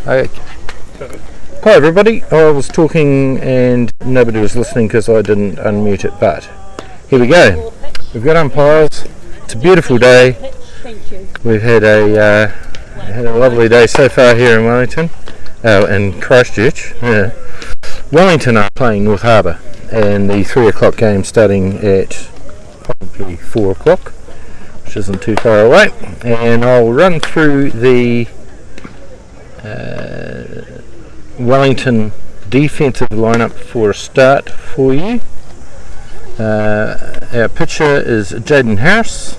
Okay. Hi everybody, I was talking and nobody was listening because I didn't unmute it, but here we go. We've got umpires. It's a beautiful day. We've had a lovely day so far here in Wellington, in Christchurch. Wellington are playing North Harbour, and the 3 o'clock game starting at probably 4 o'clock, which isn't too far away. And I'll run through the Wellington defensive lineup for a start for you. Our pitcher is Jaden Harris.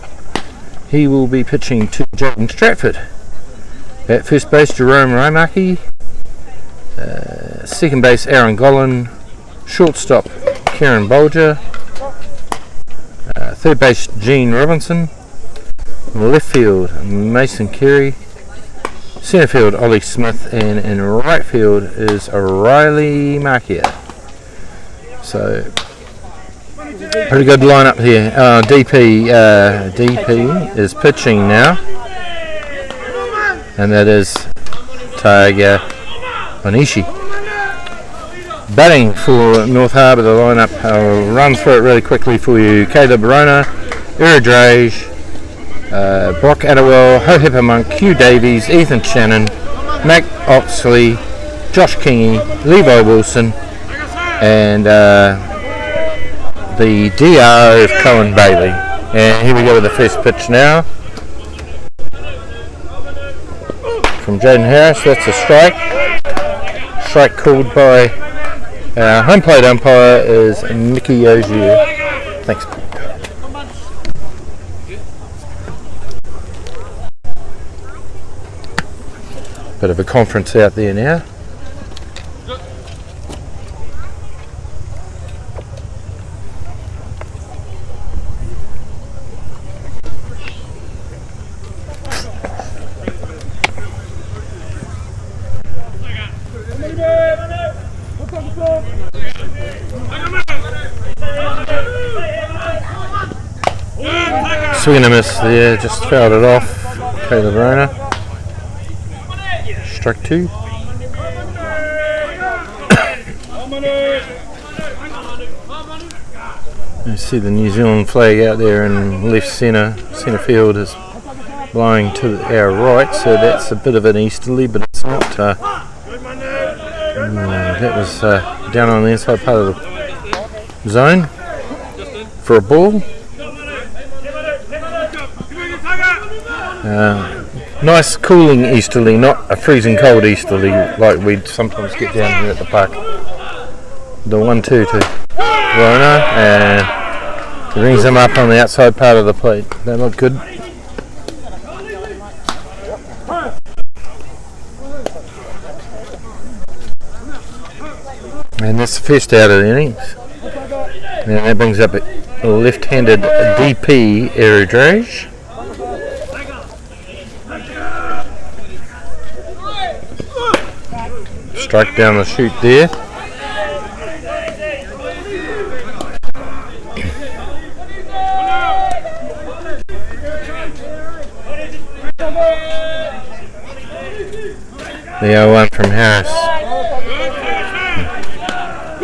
He will be pitching to Jaden Stratford. At first base, Jerome Raimaki. Second base, Aaron Gollan. Shortstop, Kieran Bolger. Third base, Gene Robinson. Left field, Mason Carey. Centre field, Ollie Smith, and in right field is Riley Markia. So, pretty good lineup here. DP is pitching now, and that is Taiga Onishi. Batting for North Harbour, the lineup, I'll run through it really quickly for you. Caleb Rona, Eridrage, Brock Adderwell, Hohepa Monk, Hugh Davies, Ethan Shannon, Mac Oxley, Josh Kingy, Levi Wilson, and the DR is Cohen Bailey. And here we go with the first pitch now from Jaden Harris. That's a strike. Strike called by our home plate umpire is Mickey Ogier. Thanks. Bit of a conference out there now. Swing and a miss there, just fouled it off. Caleb Rona. Strike two. You see the New Zealand flag out there in left centre field is blowing to our right, so that's a bit of an easterly, but it's not. That was down on the inside part of the zone for a ball. Nice cooling easterly, not a freezing cold easterly like we'd sometimes get down here at the park. The 1-2 to Rona, and brings him up on the outside part of the plate. That looked good. And that's the first out of the innings. And that brings up a left-handed DP Eridrage. Strike down the chute there. The 0-1 from Harris.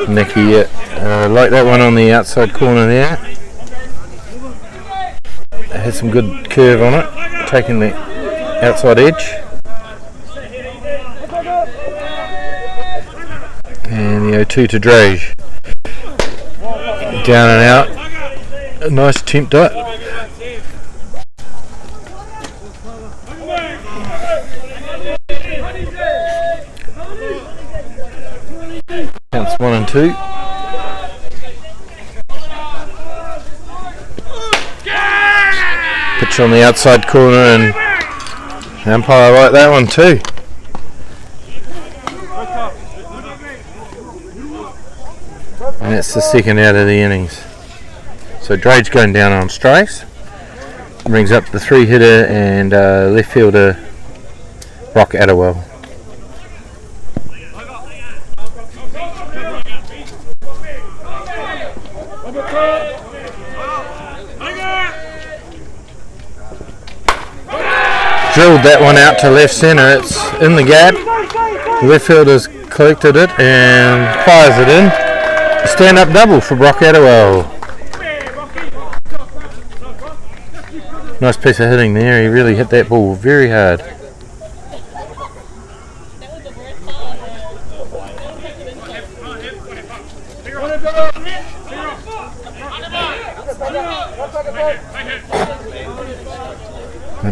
Nicky, like that one on the outside corner there. It had some good curve on it, taking the outside edge. And the 0-2 to Drage. Down and out. A nice attempt at it. Counts 1 and 2. Pitch on the outside corner, and the umpire like that one too. And that's the second out of the innings. So Drage going down on strikes. Brings up the 3-hitter and left fielder Brock Adderwell. drilled that one out to left centre. It's in the gap. Left fielder's collected it and fires it in. Stand up double for Brock Adderwell. Nice piece of hitting there. He really hit that ball very hard.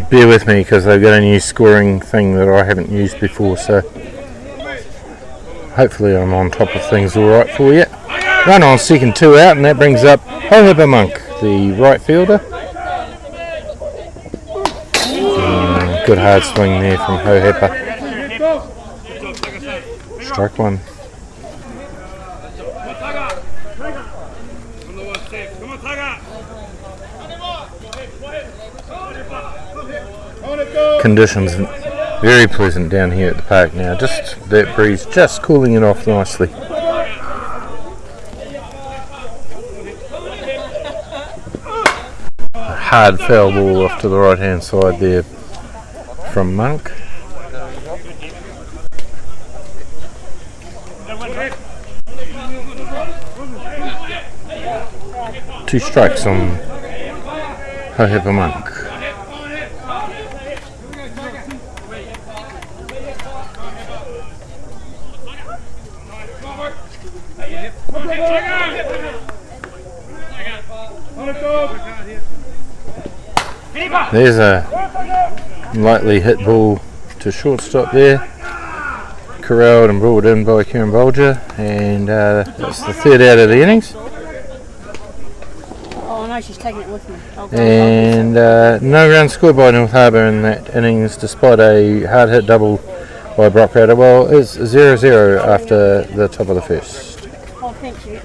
Bear with me because they've got a new scoring thing that I haven't used before, so hopefully I'm on top of things alright for you. Run on second, 2 out, and that brings up Harbour Monk, the right fielder. Good hard swing there from Hohepa. Strike one. Conditions very pleasant down here at the park now. Just that breeze just cooling it off nicely. A hard foul ball off to the right hand side there from Monk. Two strikes on Hohepa Monk. There's a lightly hit ball to shortstop there, corralled and brought in by Kieran Bolger, and that's the third out of the innings. Oh no, she's taking it with me. And no runs scored by North Harbour in that innings, despite a hard hit double by Brock Adderwell. It's 0-0 after the top of the first. Oh, thank you.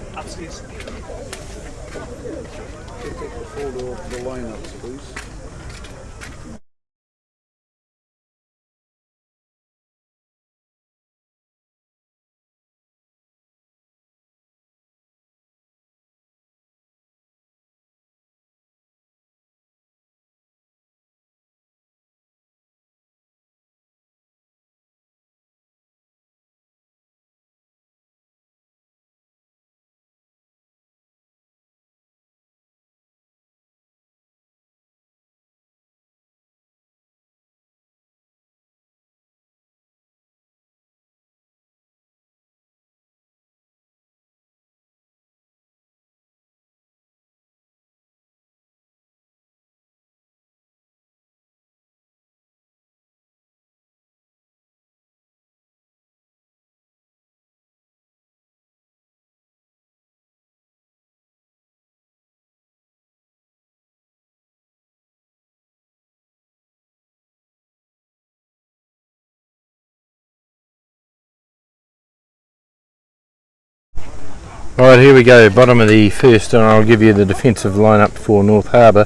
Alright, here we go, bottom of the first, and I'll give you the defensive lineup for North Harbour.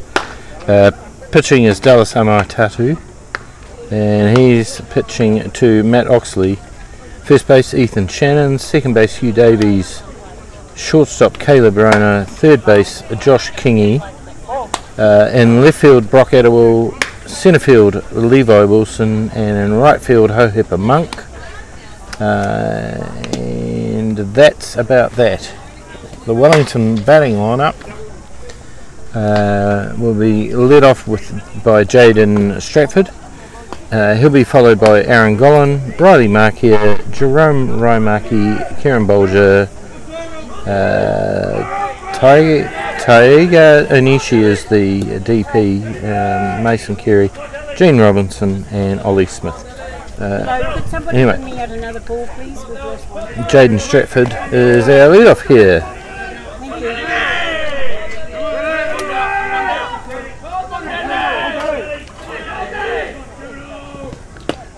Pitching is Dallas Tatu, and he's pitching to Matt Oxley. First base Ethan Shannon, second base Hugh Davies, shortstop Caleb Rona, third base Josh Kingy, in left field Brock Adderwell, centre field Levi Wilson, and in right field Hohepa Monk. And that's about that. The Wellington batting lineup will be led off by Jaden Stratford. He'll be followed by Aaron Gollan, Riley Markier, Jerome Raimaki, Kieran Bolger, Taiga Onishi is the DP, Mason Carey, Gene Robinson, and Ollie Smith. Could somebody anyway, bring me out another ball, please, with this one? Jaden Stratford is our lead-off here. Thank you.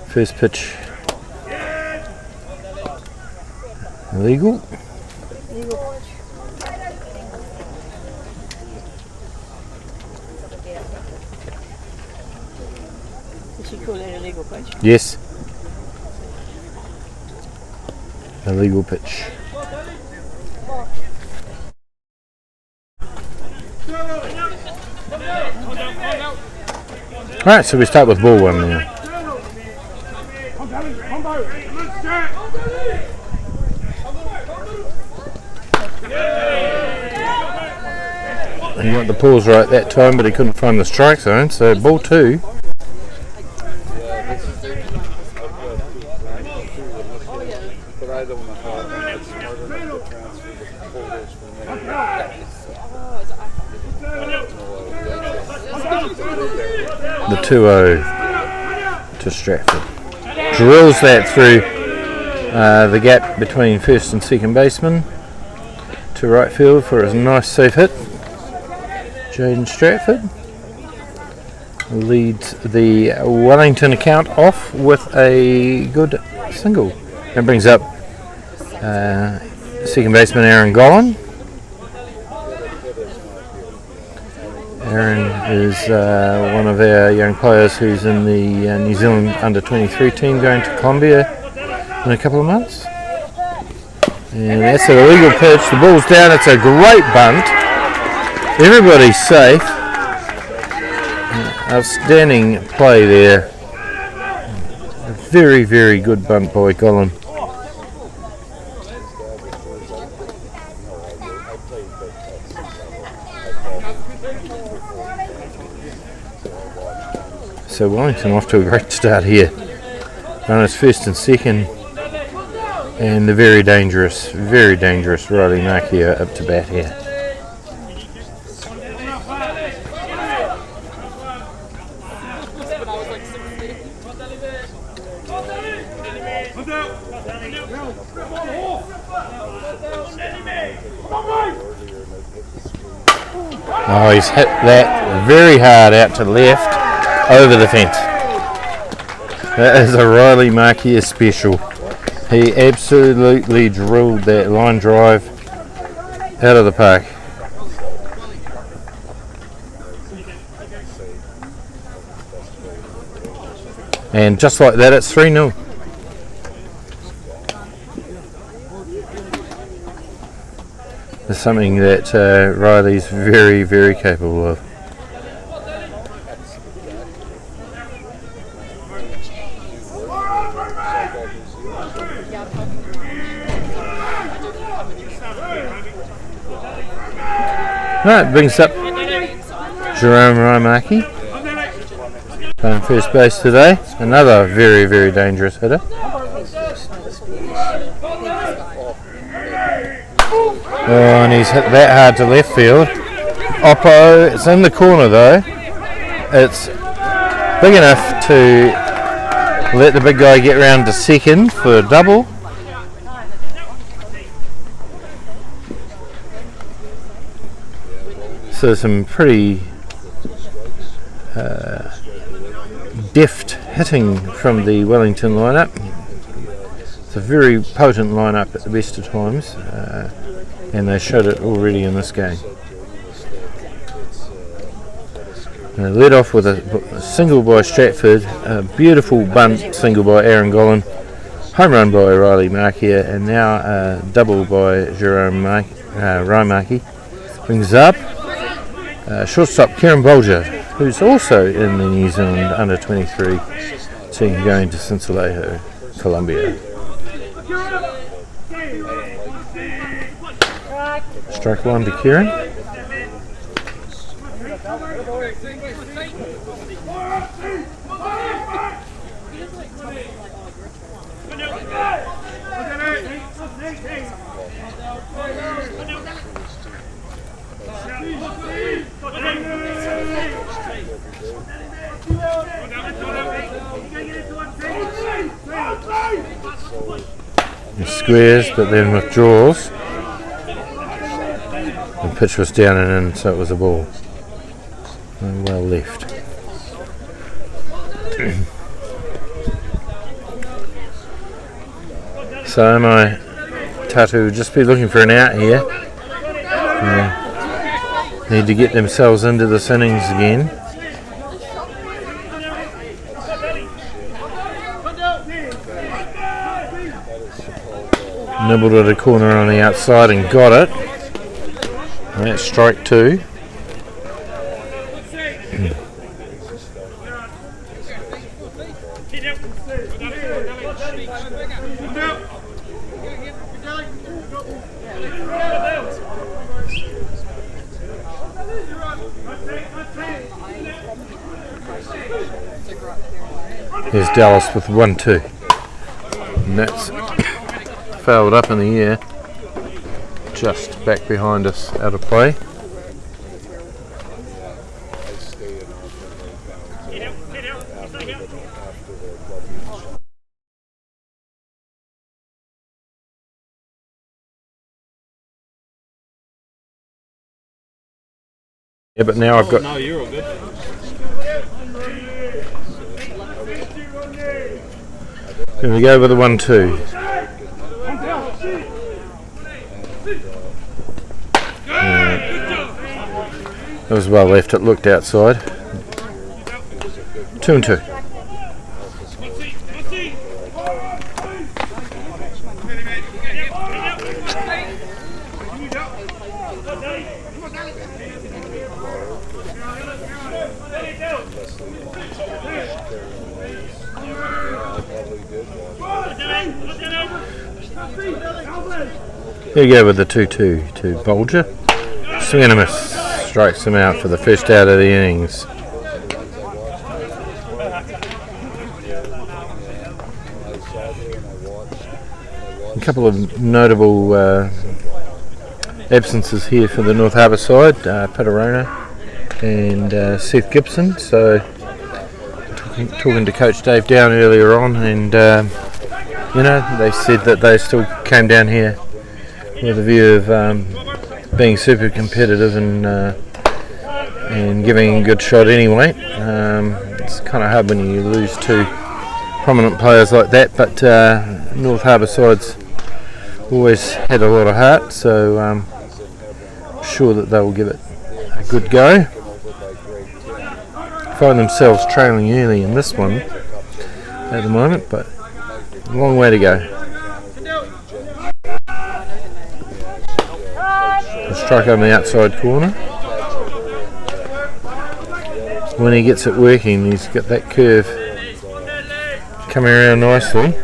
First pitch illegal. Did she call that a legal pitch? Yes. Illegal pitch. Alright, so we start with ball one now. He got the pause right that time, but he couldn't find the strike zone, so ball 2. The 2-0 to Stratford. Drills that through the gap between first and second baseman to right field for a nice safe hit. Jaden Stratford leads the Wellington account off with a good single and brings up second baseman Aaron Gollan. Aaron is one of our young players who's in the New Zealand under-23 team going to Colombia in a couple of months. And that's an illegal pitch. The ball's down. It's a great bunt. Everybody's safe. Outstanding play there. A very, very good bunt by Gollan. So Wellington off to a great start here. Runners first and second, and the very dangerous Riley Markey up to bat here. Oh, he's hit that very hard out to left. Over the fence. That is a Riley Markey special. He absolutely drilled that line drive out of the park. And just like that, it's 3-0. It's something that Riley's very, very capable of. Right, brings up Jerome Raimaki playing first base today. Another very, very dangerous hitter. Oh, and he's hit that hard to left field. Oppo, it's in the corner though. It's big enough to let the big guy get round to second for a double. So some pretty deft hitting from the Wellington lineup. It's a very potent lineup at the best of times, and they showed it already in this game. They led off with a single by Stratford, a beautiful bunt single by Aaron Gollan, home run by Riley Markey, and now a double by Jerome Raimaki. Brings up shortstop Kieran Bolger, who's also in the New Zealand under-23 team going to Cincelejo, Colombia. Strike one to Kieran. He squares, but then withdraws. The pitch was down and in, so it was a ball. And well left. So my Tatu will just be looking for an out here. Need to get themselves into this innings again. Nibbled at a corner on the outside and got it. And that's strike two. Here's Dallas with 1-2. And that's fouled up in the air. Just back behind us, out of play. Yeah, but now I've got... No, you're all good. Here we go with the 1-2. That was well left, it looked outside. 2-2. Here you go with the 2-2 to Bolger. Swing and a miss. Strikes him out for the first out of the innings. A couple of notable absences here for the North Harbour side. Paterona and Seth Gibson. So talking to Coach Dave Down earlier on, and you know, they said that they still came down here with a view of being super competitive and giving a good shot anyway. It's kind of hard when you lose two prominent players like that, but North Harbour side's always had a lot of heart, so I'm sure that they'll give it a good go. Find themselves trailing early in this one at the moment, but a long way to go. A strike on the outside corner. When he gets it working, he's got that curve coming around nicely.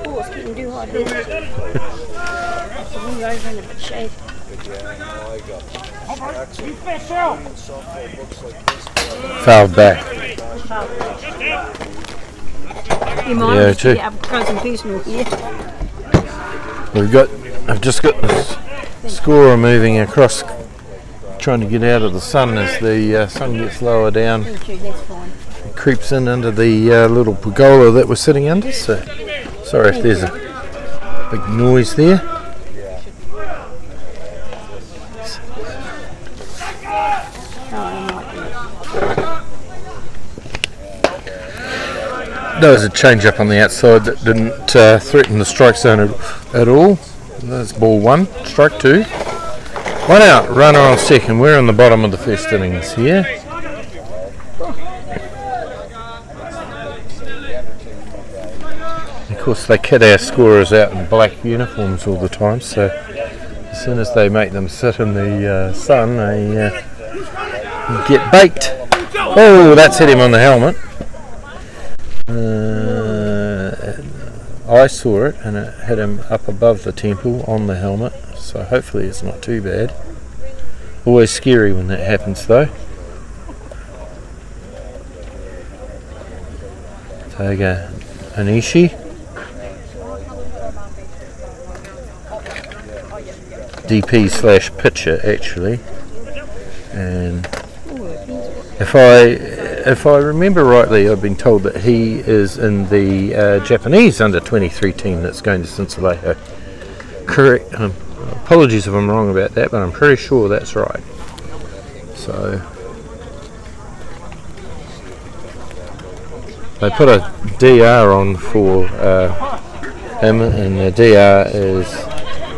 Oh, it's getting too hot here. The wind over in a bit shade. Fouled back. You mind Yeah, just too. get up close and personal here. I've just got the scorer moving across, trying to get out of the sun as the sun gets lower down. Thank you, that's fine. It creeps in under the little pergola that we're sitting under. So sorry if there's a big noise there. There was a change up on the outside that didn't threaten the strike zone at all. That's ball one, strike two. One out, runner on second. We're in the bottom of the first innings here. Of course, they kid our scorers out in black uniforms all the time, so as soon as they make them sit in the sun, they get baked. Oh, that's hit him on the helmet. I saw it and it hit him up above the temple on the helmet, so hopefully it's not too bad. Always scary when that happens though. Toga Anishi. DP slash pitcher actually. And if I remember rightly, I've been told that he is in the Japanese under-23 team that's going to Cincinnati. Correct. Apologies if I'm wrong about that, but I'm pretty sure that's right. So they put a DR on for him, and the DR is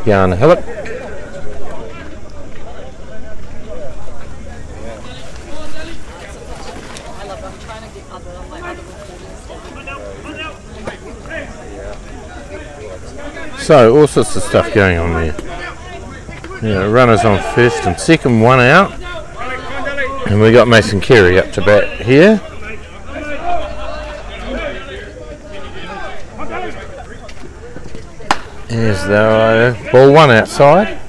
Jan Hillip. So all sorts of stuff going on there. Yeah, runners on first and second, one out. And we got Mason Carey up to bat here. Here's the ball one outside.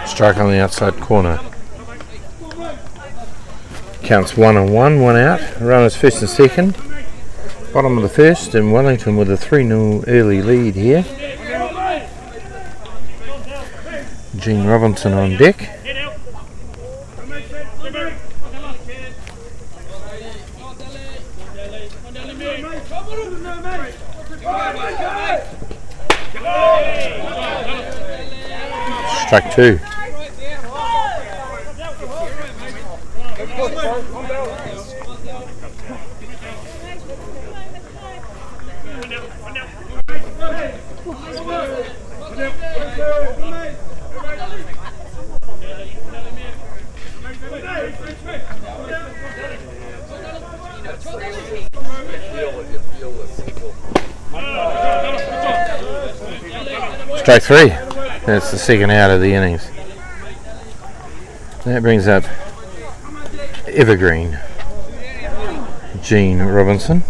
Strike on the outside corner. Counts 1 on 1, one out. Runners first and second. Bottom of the first, and Wellington with a 3-0 early lead here. Gene Robinson on deck. Strike two. Strike three. That's the second out of the innings. That brings up Evergreen, Gene Robinson.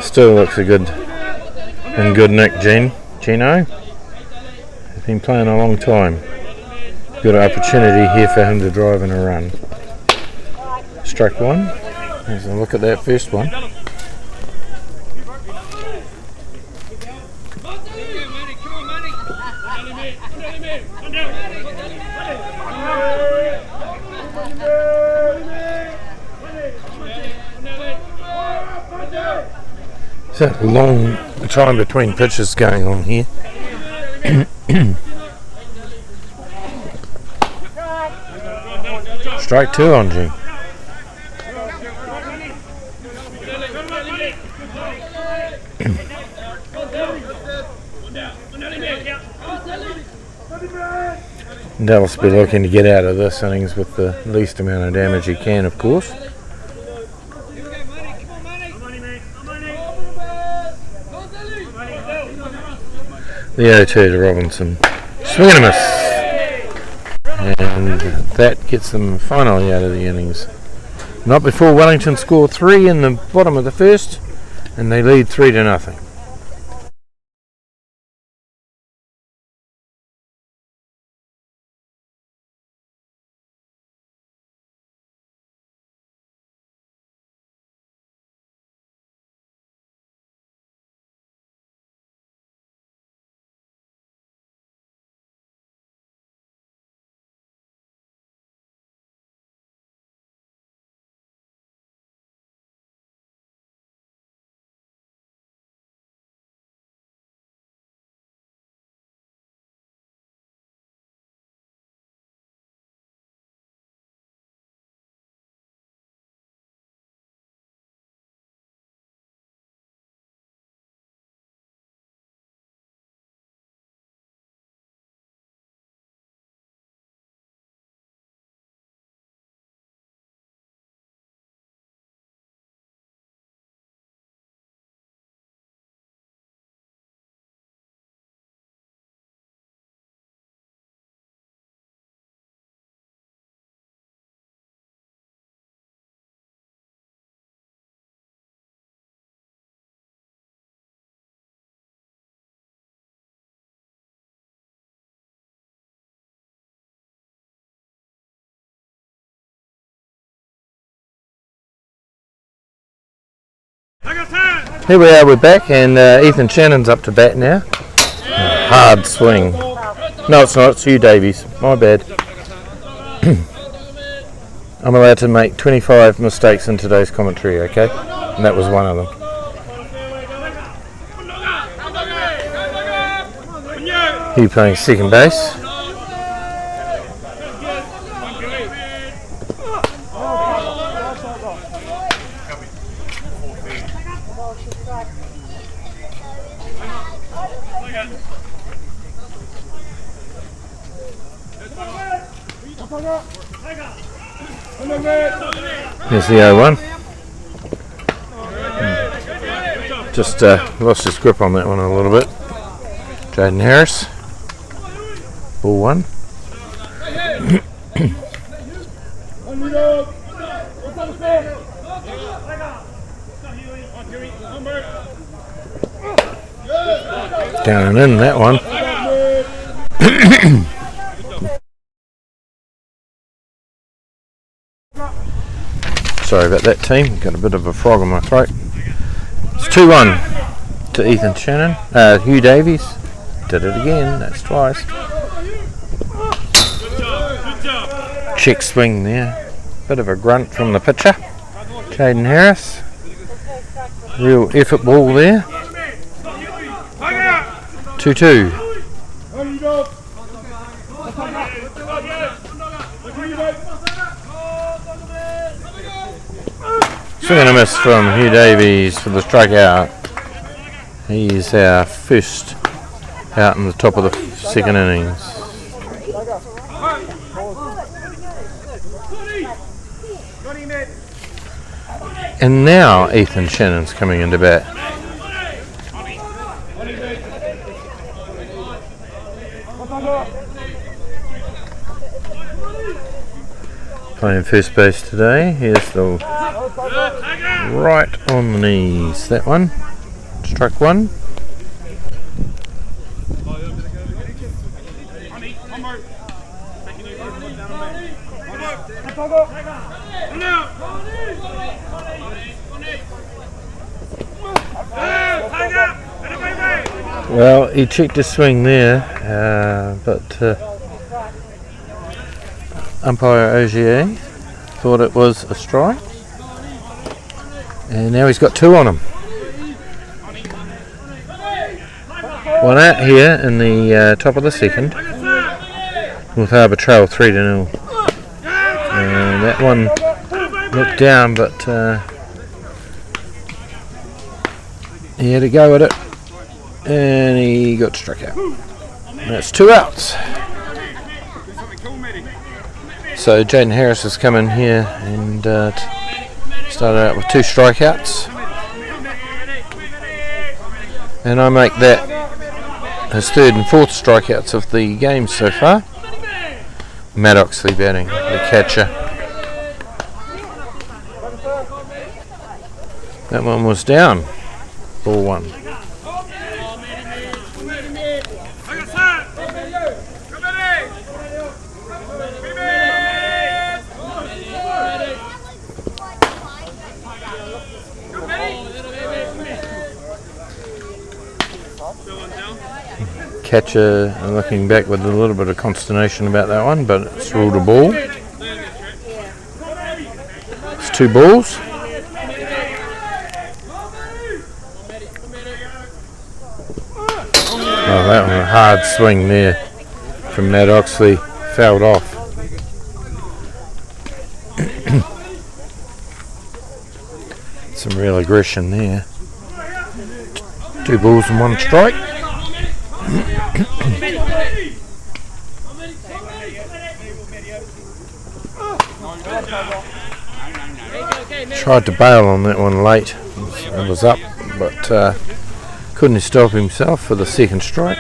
Still looks a good nick, Gino. He's been playing a long time. Good opportunity here for him to drive in a run. Strike one. Here's a look at that first one. So long time between pitches going on here. Strike two on Gene. Dallas will be looking to get out of this innings with the least amount of damage he can, of course. The 0-2 to Robinson. Swing and a miss. And that gets them finally out of the innings. Not before Wellington score 3 in the bottom of the first, and they lead 3-0. Here we are, we're back, and Ethan Shannon's up to bat now. Hard swing. No, it's not, it's you, Davies. My bad. I'm allowed to make 25 mistakes in today's commentary, okay? And that was one of them. He playing second base. Here's the 0-1. Just lost his grip on that one a little bit. Jaden Harris. Ball 1. Down and in that one. Sorry about that, team. Got a bit of a frog in my throat. It's 2-1 to Ethan Shannon. Hugh Davies did it again. That's twice. Check swing there. Bit of a grunt from the pitcher. Jaden Harris. Real effort ball there. 2-2. Swing and a miss from Hugh Davies for the strikeout. He's our first out in the top of the second innings. And now Ethan Shannon's coming into bat. Playing first base today. Here's the right on the knees. That one. Strike 1. Well, he checked his swing there, but umpire Ogier thought it was a strike, and now he's got 2 on him. One out here in the top of the second, with Harbour trail 3-0. And that one looked down, but he had to go with it, and he got struck out. That's 2 outs. So Jaden Harris has come in here and started out with 2 strikeouts, and I make that his 3rd and 4th strikeouts of the game so far. Matt Oxley batting, the catcher. That one was down. Ball 1. Catcher looking back with a little bit of consternation about that one, but it's ruled a ball. It's 2 balls. Oh, that one, a hard swing there from Matt Oxley, fouled off. Some real aggression there. 2 balls and 1 strike. Tried to bail on that one late. It was up, but couldn't stop himself for the 2nd strike.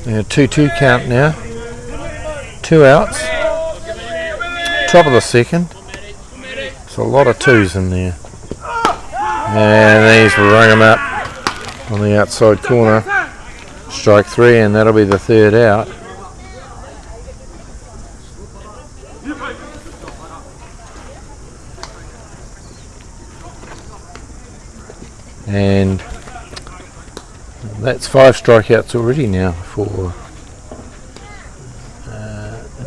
We have 2-2 count now. 2 outs. Top of the 2nd. There's a lot of 2s in there. And these will ring him up on the outside corner. Strike 3, and that'll be the 3rd out. And that's 5 strikeouts already now for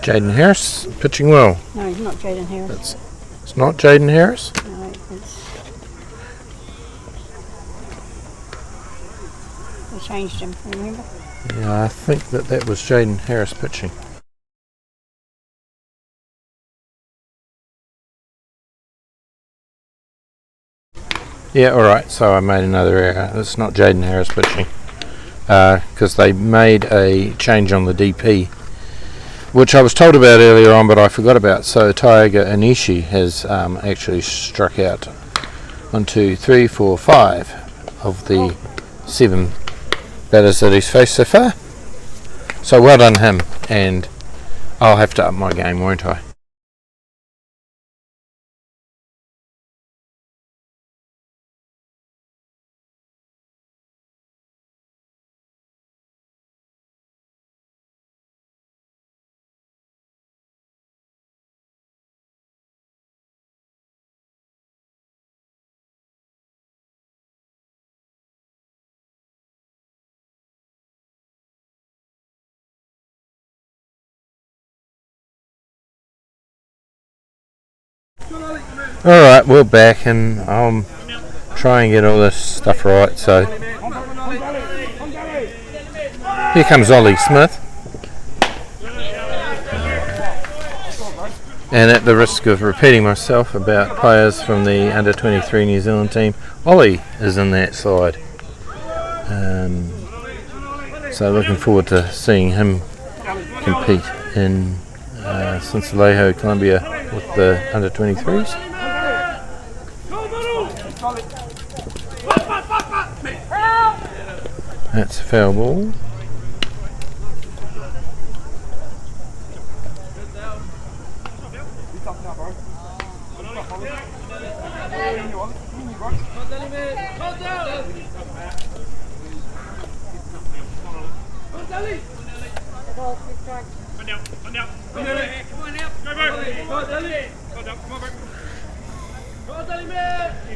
Jaden Harris, pitching well. No, he's not Jaden Harris. It's not Jaden Harris? No, we changed him, remember? Yeah, I think that was Jaden Harris pitching. Yeah, alright, so I made another error. It's not Jaden Harris pitching. because they made a change on the DP, which I was told about earlier on, but I forgot about. So Taiga Anishi has actually struck out 1, 2, 3, 4, 5 of the 7 batters that he's faced so far. So well done him, and I'll have to up my game, won't I? Alright, we're back, and I'm trying to get all this stuff right. So here comes Ollie Smith, and at the risk of repeating myself about players from the under 23 New Zealand team, Ollie is in that side, so looking forward to seeing him compete in Cincelejo, Colombia with the under 23s. That's a foul ball.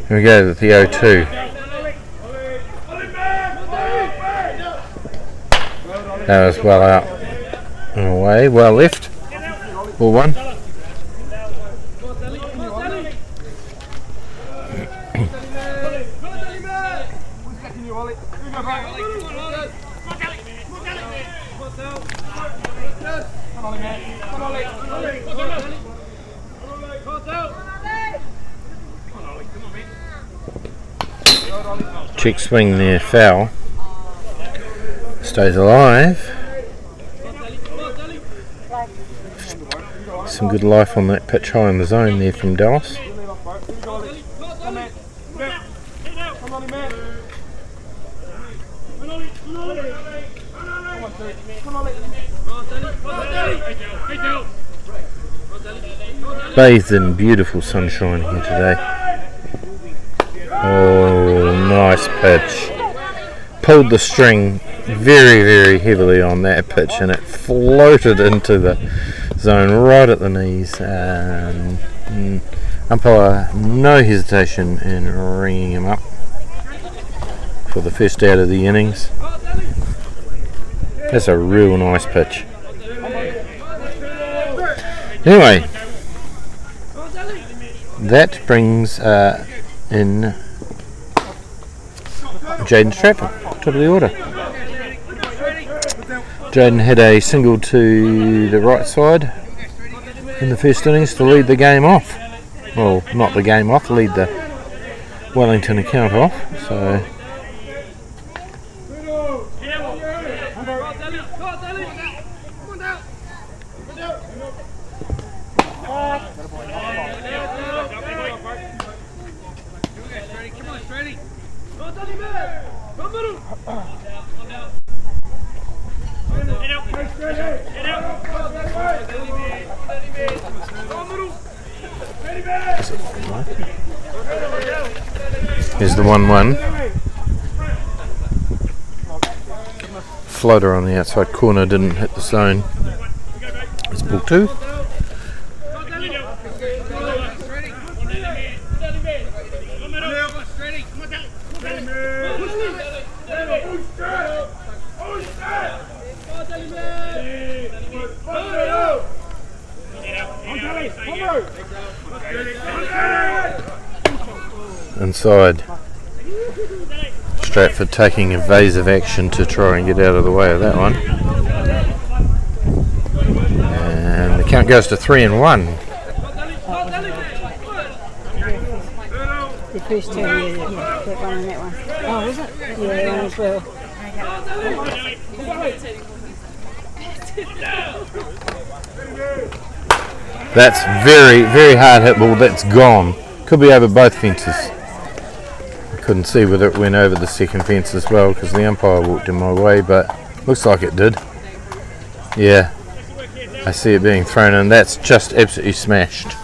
Here we go with the 0-2. That was well out and away, well left. Ball 1. Check swing there, foul. Stays alive. Some good life on that pitch high in the zone there from Dallas. Bathed in beautiful sunshine here today. Oh, nice pitch. Pulled the string very, very heavily on that pitch, and it floated into the zone right at the knees. Umpire, no hesitation in ringing him up for the first out of the innings. That's a real nice pitch. Anyway, that brings in Jaden Stratford, top of the order. Jaden had a single to the right side in the first innings to lead the game off. Well, not the game off, lead the Wellington account off. So here's the 1-1. Floater on the outside corner didn't hit the zone. It's ball 2. Inside. Stratford taking evasive action to try and get out of the way of that one. And the count goes to 3-1. The first 2 years, yeah, that one and that one. Oh, was it? Yeah, one as well. That's very, very hard hit ball. That's gone. Could be over both fences. I couldn't see whether it went over the second fence as well because the umpire walked in my way, but looks like it did. Yeah, I see it being thrown in. That's just absolutely smashed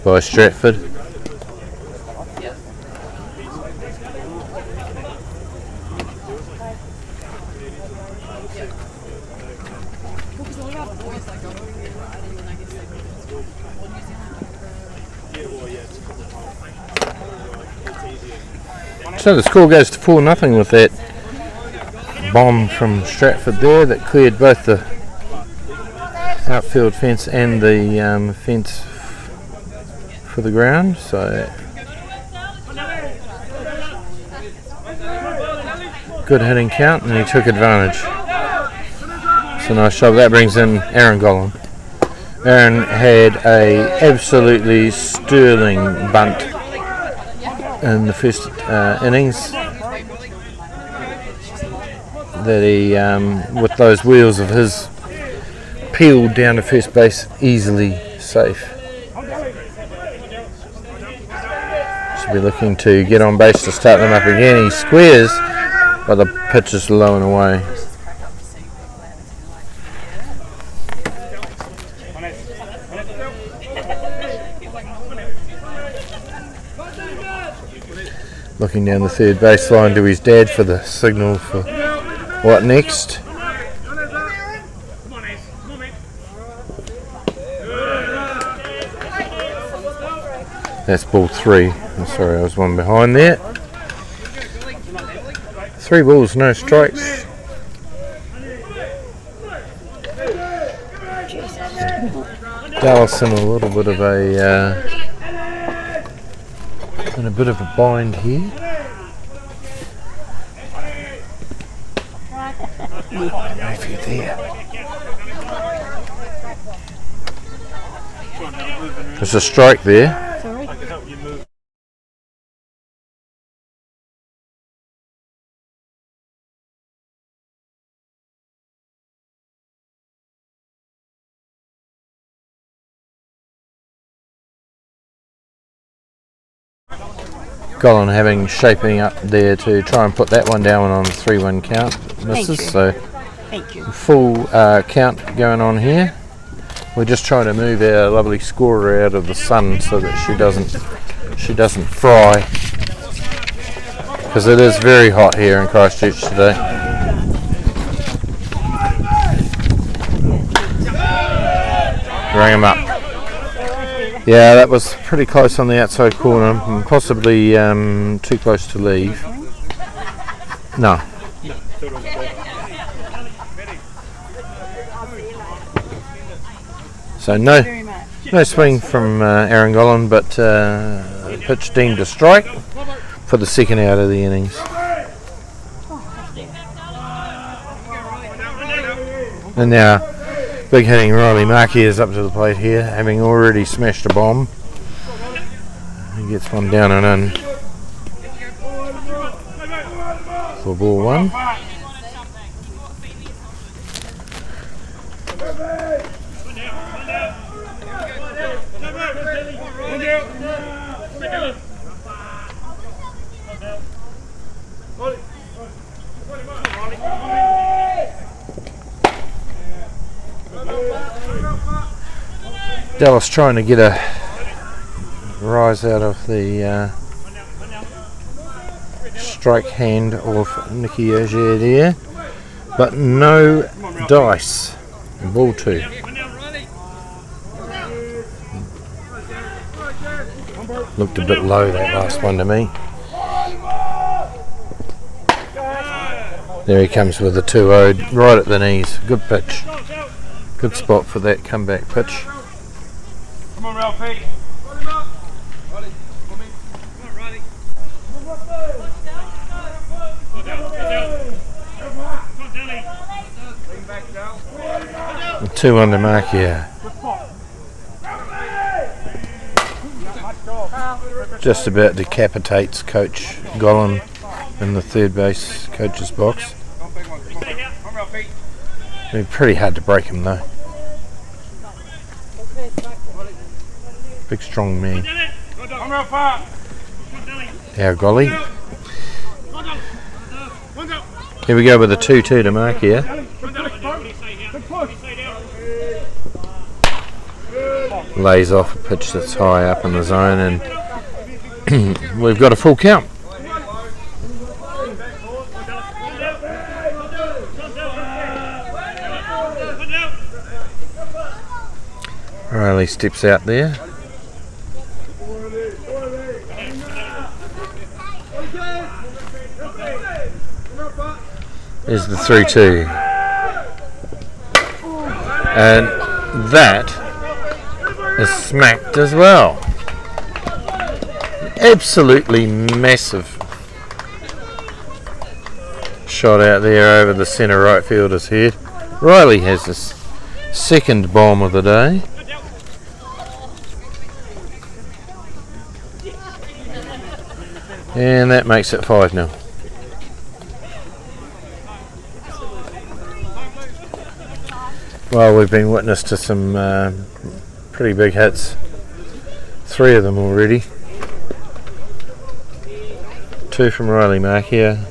by Stratford. So the score goes to 4-0 with that bomb from Stratford there that cleared both the outfield fence and the fence for the ground. So good hitting count, and he took advantage. So nice shot. That brings in Aaron Gollan. Aaron had a absolutely sterling bunt in the first innings that he, with those wheels of his, peeled down to first base easily safe. Should be looking to get on base to start them up again. He squares, but the pitch is low and away. Looking down the third baseline to his dad for the signal for what next. That's ball 3. I'm sorry, I was one behind there. 3 balls, no strikes. Dallas in a little bit of a bit of a bind here. Maybe there. There's a strike there. Sorry. Gollan shaping up there to try and put that one down on a 3-1 count. Misses, so Thank you. full count going on here. We're just trying to move our lovely scorer out of the sun so that she doesn't fry, because it is very hot here in Christchurch today. Ring him up. Yeah, that was pretty close on the outside corner, and possibly too close to leave. No. So no swing from Aaron Gollan, but pitch deemed a strike for the second out of the innings. And now big hitting Riley Markey is up to the plate here, having already smashed a bomb. He gets one down and in for ball 1. Dallas trying to get a rise out of the strike hand of Nicky Ogier there, but no dice. Ball 2. Looked a bit low, that last one, to me. There he comes with a 2-0 right at the knees. Good pitch. Good spot for that comeback pitch. Come on, Ralphie. The 2 under mark here. Just about decapitates Coach Gollan in the third base coach's box. feet. It'd be pretty hard to break him though. Big strong man. Come around far. Our golly. Here we go with a 2-2 to mark here. Lays off a pitch that's high up in the zone, and we've got a full count. Riley steps out there. There's the 3-2. And that is smacked as well. Absolutely massive shot out there over the centre right fielder's head. Riley has his second bomb of the day. And that makes it 5-0. Well, we've been witness to some pretty big hits. 3 of them already. 2 from Riley Mark here.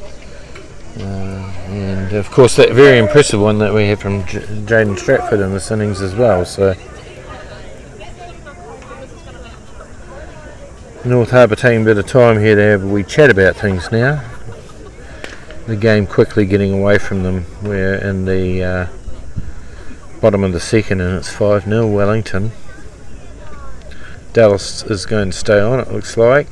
And of course that very impressive one that we had from Jaden Stratford in this innings as well. So North Harbour taking a bit of time here to have a wee chat about things now. The game quickly getting away from them. We're in the bottom of the second and it's 5-0 Wellington. Dallas is going to stay on, it looks like.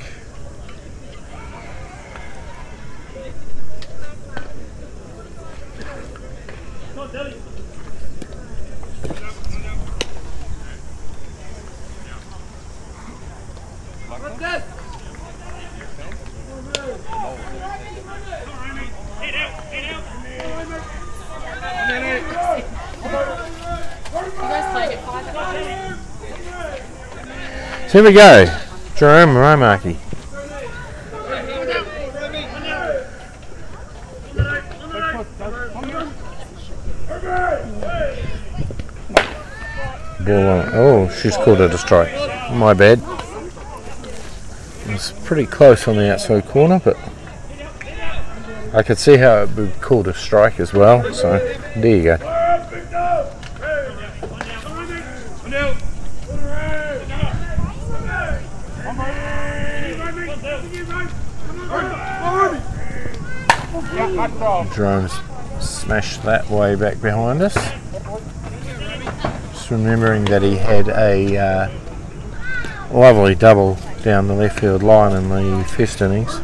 Here we go, Jerome Romaki. Ball on. Oh, she's called it a strike. My bad. It's pretty close on the outside corner, but I could see how it would be called a strike as well. So there you go. Jerome's smashed that way back behind us. Just remembering that he had a lovely double down the left field line in the first innings.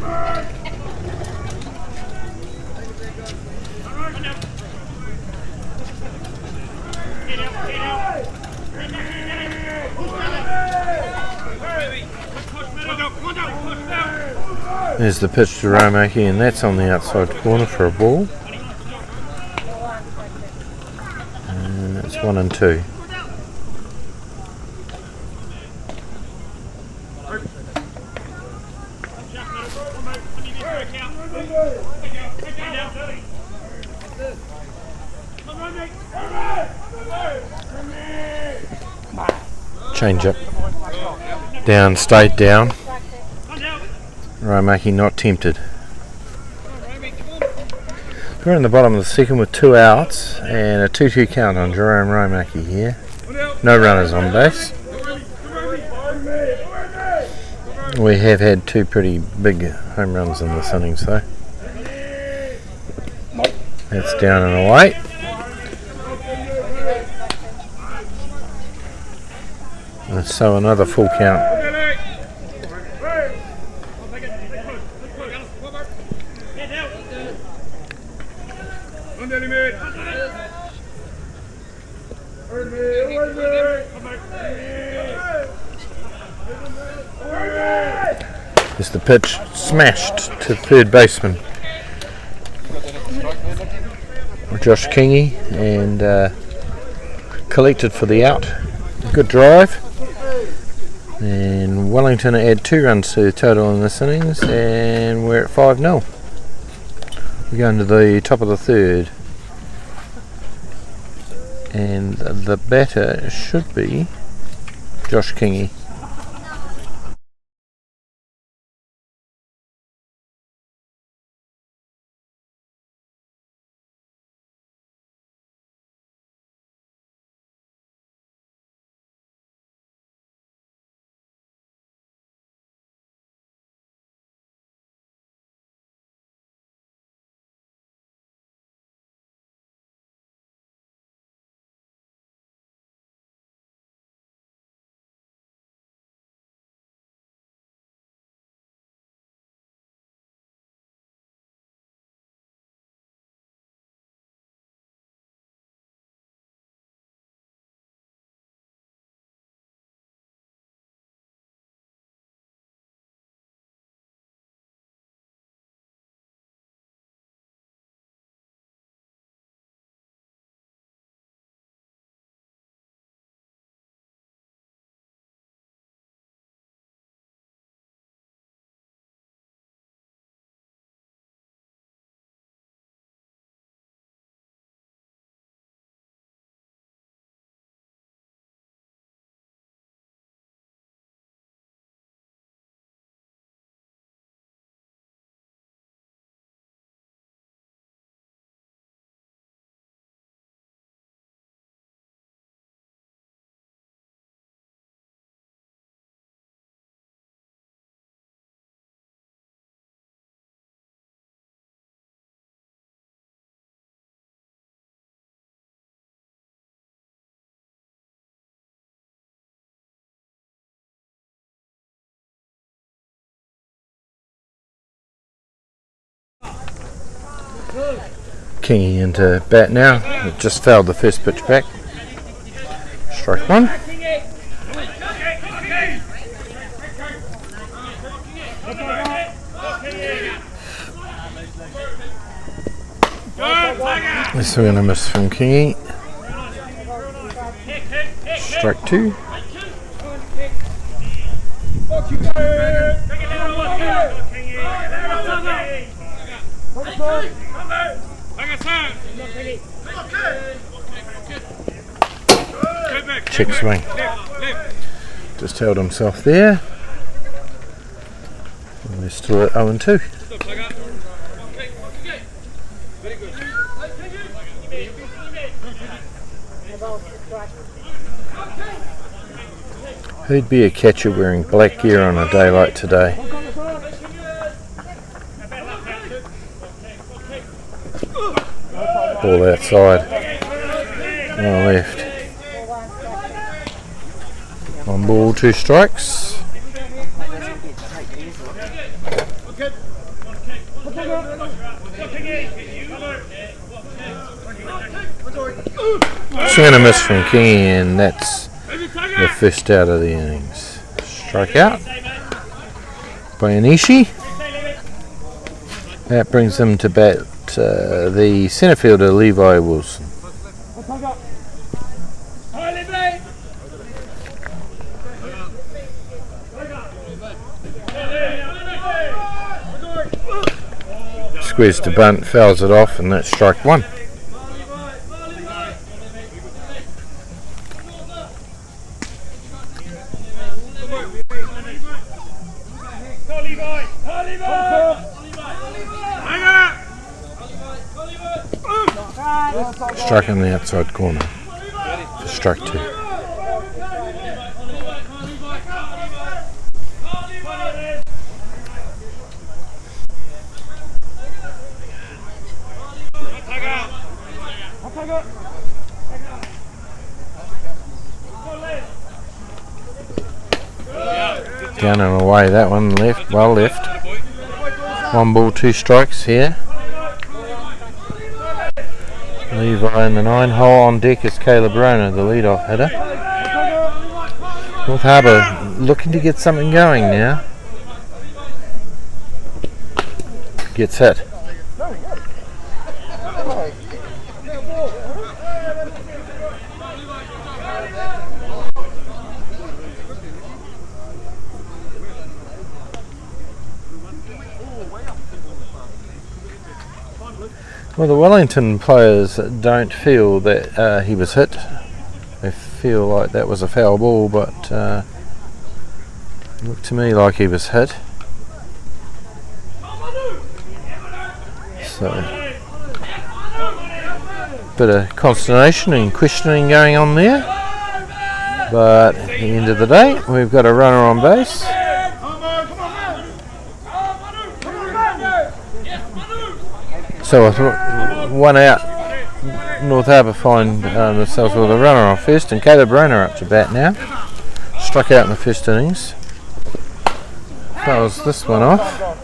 There's the pitch to Romaki, and that's on the outside corner for a ball. And it's 1-2. Change up. Down, stayed down. Romaki not tempted. We're in the bottom of the second with 2 outs and a 2-2 count on Jerome Romaki here. No runners on base. We have had 2 pretty big home runs in this innings though. That's down and away. And so another full count. As the pitch smashed to third baseman Josh Kingy and collected for the out. Good drive. And Wellington add 2 runs to the total in this innings, and we're at 5-0. We go into the top of the third. and the batter should be Josh Kingy. Kingy into bat now. It just fouled the first pitch back. Strike one. This we're going to miss from Kingy. Strike two. Check swing. Just held himself there. And we're still at 0-2. Who'd be a catcher wearing black gear on a day like today? Ball outside. On left. 1 ball, 2 strikes. Swing and a miss from Kingy, and that's the first out of the innings. Strike out by Anishi. That brings him to bat the centre fielder Levi Wilson. Squares to bunt, fouls it off, and that's strike one. Struck in the outside corner for strike two. Down and away, that one left, well left. 1 ball, 2 strikes here. Levi in the 9 hole. On deck is Caleb Rona, the lead-off hitter. North Harbour looking to get something going now. Gets hit. Well, the Wellington players don't feel that he was hit. They feel like that was a foul ball, but looked to me like he was hit. So, bit of consternation and questioning going on there. But at the end of the day, we've got a runner on base. So with one out, North Harbour find themselves with a runner on first, and Caleb Rayner up to bat now. Struck out in the first innings. Fouls this one off.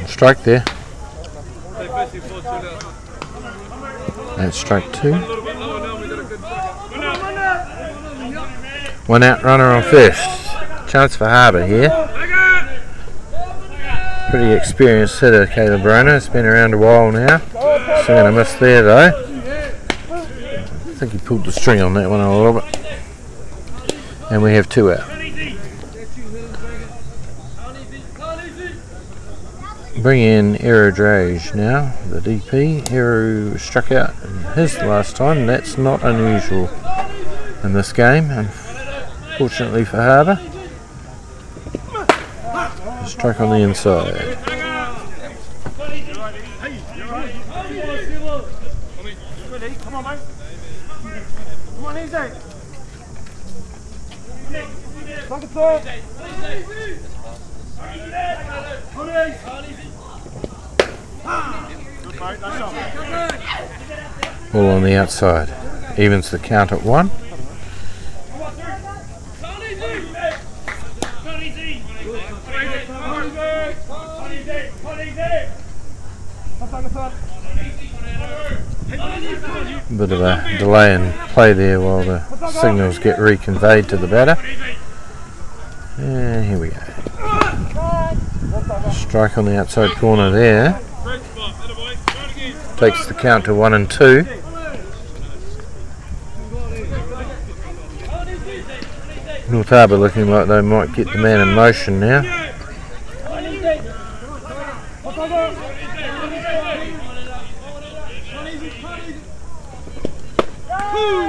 Strike there. That's strike two. One out, runner on first. Chance for Harbour here. Pretty experienced hitter, Caleb Rayner. It's been around a while now. Swing and a miss there though. I think he pulled the string on that one a little bit. And we have two out. Bring in Aero Drage now, the DP. Aero struck out his last time. That's not unusual in this game, unfortunately for Harbour. Strike on the inside. Ball on the outside. Evens the count at one. Bit of a delay in play there while the signals get reconveyed to the batter. And here we go. Strike on the outside corner there. Takes the count to 1 and 2. North Harbour looking like they might get the man in motion now.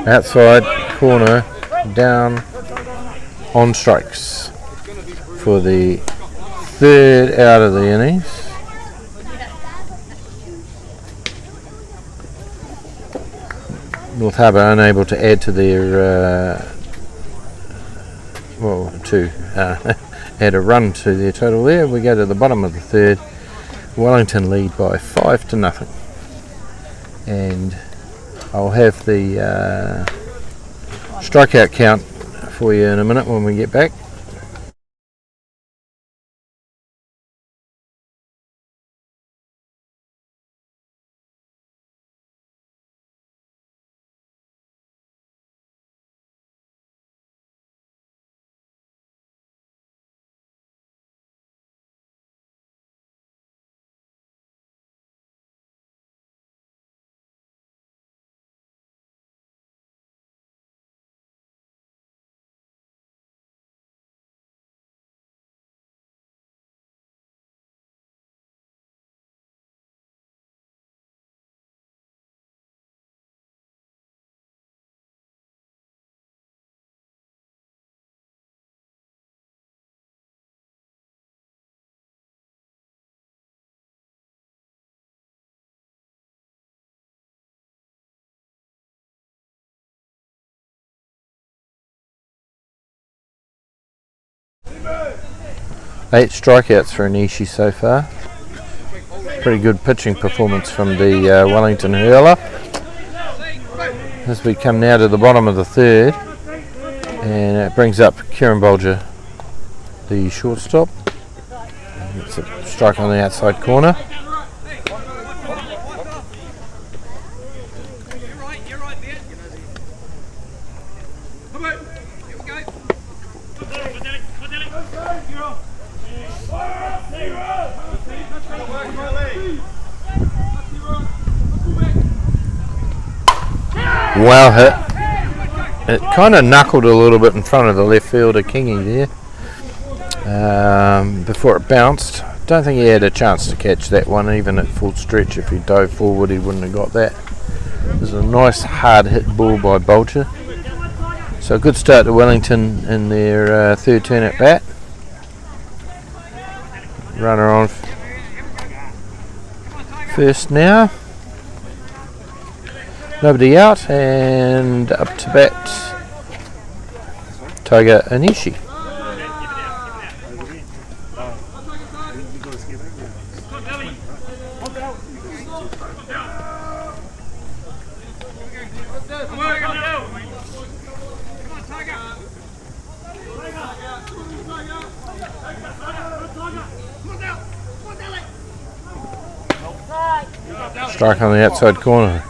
Outside corner, down on strikes for the third out of the innings. North Harbour unable to add to their add a run to their total there. We go to the bottom of the third. Wellington lead by 5-0, and I'll have the strikeout count for you in a minute when we get back. Eight strikeouts for Anishi so far. Pretty good pitching performance from the Wellington hurler. As we come now to the bottom of the third, and it brings up Kieran Bolger, the shortstop. It's a strike on the outside corner. Well hit. It kind of knuckled a little bit in front of the left fielder Kingy there before it bounced. Don't think he had a chance to catch that one, even at full stretch. If he dove forward, he wouldn't have got that. It was a nice hard hit ball by Bolger. So a good start to Wellington in their third turn at bat. Runner on first now. Nobody out, and up to bat Tiger Anishi. Strike on the outside corner.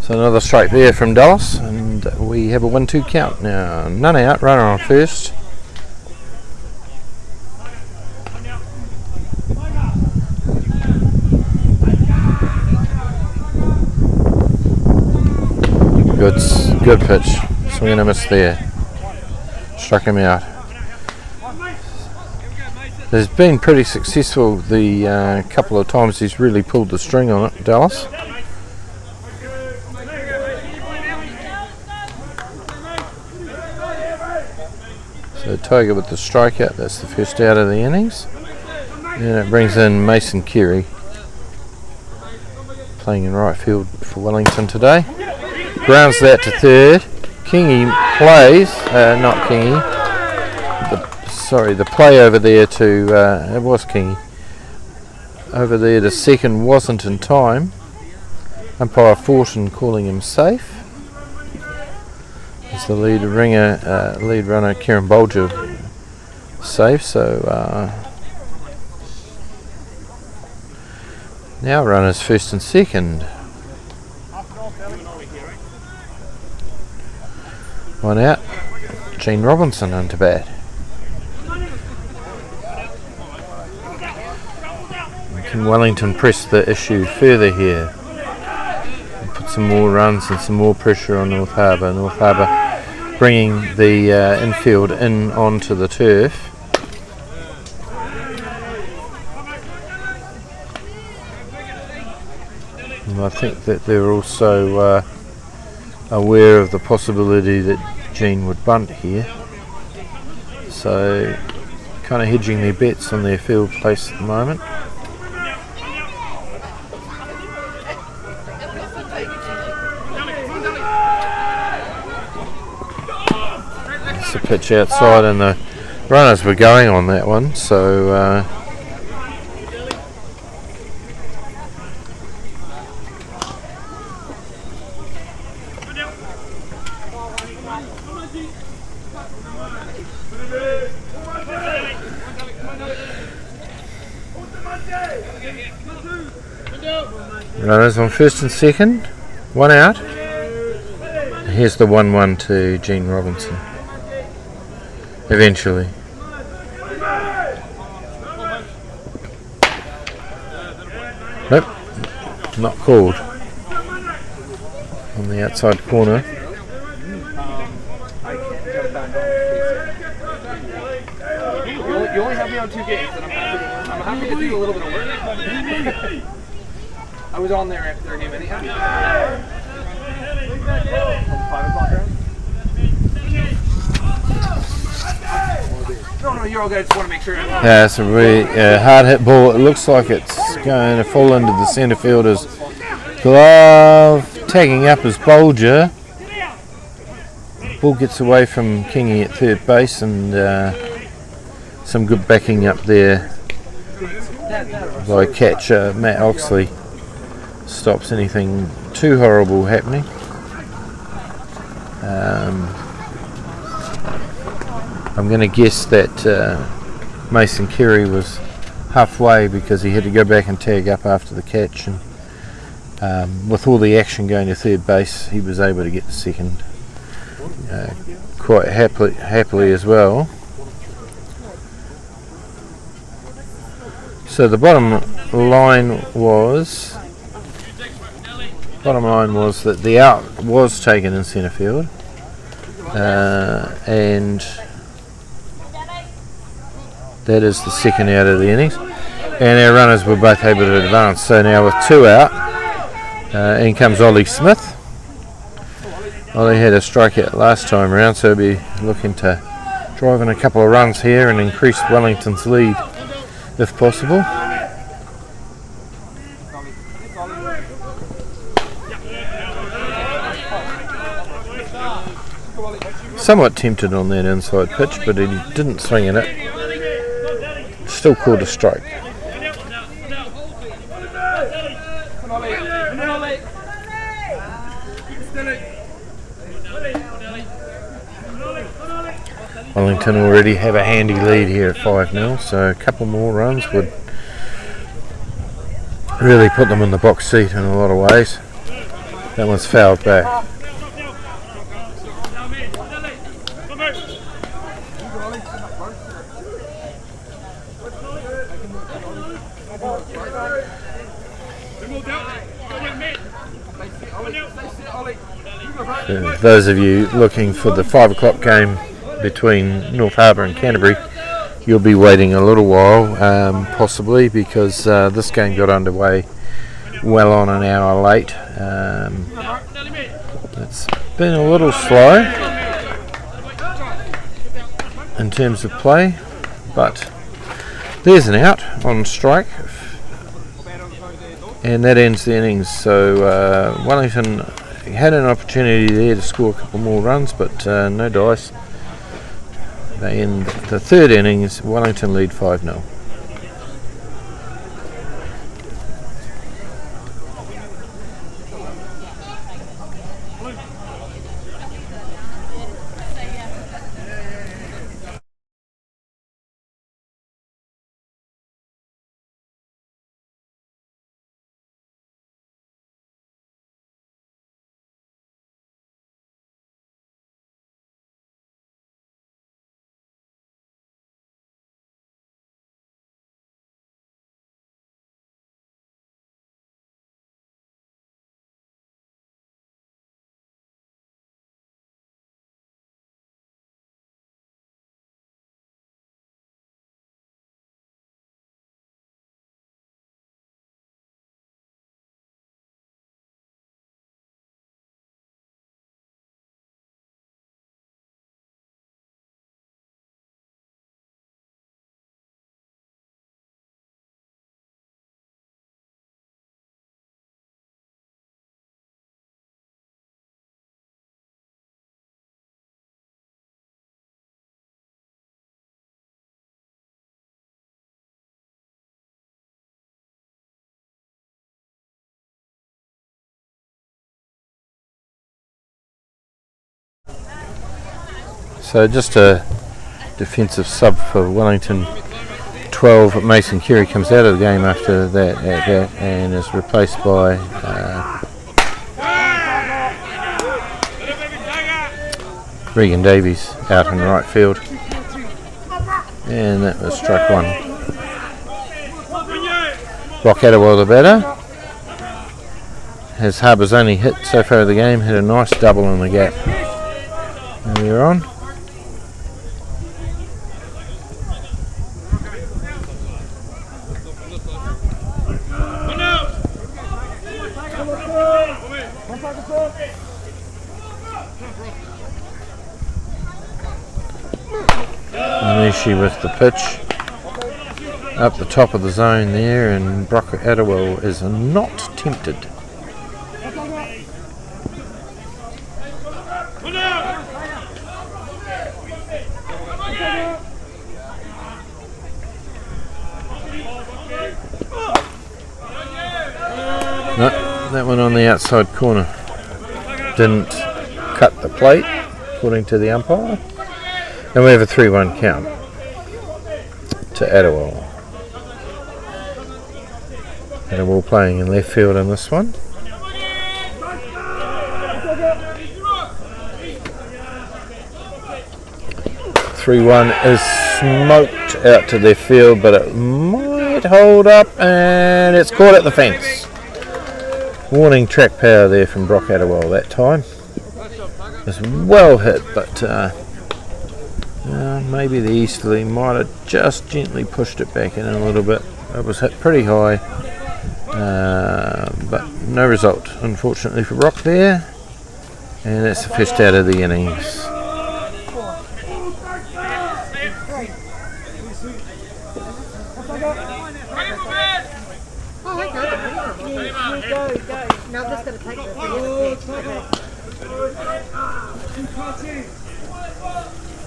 So another strike there from Dallas, and we have a 1-2 count now. None out, runner on first. Good pitch. Swing and a miss there. Struck him out. He's been pretty successful the couple of times he's really pulled the string on it, Dallas. So Tiger with the strikeout, that's the first out of the innings. And it brings in Mason Carey, playing in right field for Wellington today. Grounds that to third. Kingy plays, not Kingy. The play over there to, it was Kingy. Over there to second wasn't in time. Umpire Fortin calling him safe. As the lead runner Kieran Bolger safe, so now runners first and second. One out, Gene Robinson under bat. Can Wellington press the issue further here? Put some more runs and some more pressure on North Harbour. North Harbour bringing the infield in onto the turf. And I think that they're also aware of the possibility that Gene would bunt here. So kind of hedging their bets on their field place at the moment. It's a pitch outside and the runners were going on that one, so runners on first and second, one out. Here's the 1-1 to Gene Robinson. Eventually. Nope, not called. On the outside corner. You only have me on 2 games, and I'm happy to do a little bit of work. I was on there after their game anyhow. On the 5 o'clock round. No, you're all good. I just want to make sure. Yeah, it's a really hard hit ball. It looks like it's going to fall into the centre fielder's glove. Tagging up is Bolger. Ball gets away from Kingy at third base, and some good backing up there by catcher Matt Oxley. Stops anything too horrible happening. I'm going to guess that Mason Carey was halfway because he had to go back and tag up after the catch, and with all the action going to third base, he was able to get to second quite happily as well. So the bottom line was that the out was taken in centre field, and that is the second out of the innings, and our runners were both able to advance. So now with 2 out, in comes Ollie Smith. Ollie had a strikeout last time around, so he'll be looking to drive in a couple of runs here and increase Wellington's lead if possible. Somewhat tempted on that inside pitch, but he didn't swing in it. Still called a strike. Wellington already have a handy lead here at 5-0, so a couple more runs would really put them in the box seat in a lot of ways. That one's fouled back. Those of you looking for the 5 o'clock game between North Harbour and Canterbury, you'll be waiting a little while, possibly, because this game got underway well on an hour late. It's been a little slow in terms of play, but there's an out on strike, and that ends the innings. So Wellington had an opportunity there to score a couple more runs, but no dice. They end the third innings, Wellington lead 5-0. So just a defensive sub for Wellington. 12, Mason Carey comes out of the game after that and is replaced by Regan Davies out in right field, and that was strike 1. Brock Attawell, the batter, has Harbour's only hit so far of the game, hit a nice double in the gap earlier on. Anishi with the pitch up the top of the zone there, and Brock Attawell is not tempted. No, that one on the outside corner didn't cut the plate according to the umpire. And we have a 3-1 count to Adderwell. Adderwell playing in left field in this one. 3-1 is smoked out to left field, but it might hold up, and it's caught at the fence. Warning track power there from Brock Adderwell that time. It's well hit, but maybe the easterly might have just gently pushed it back in a little bit. It was hit pretty high, but no result, unfortunately, for Brock there. And that's the first out of the innings. No, I'm just going to take this.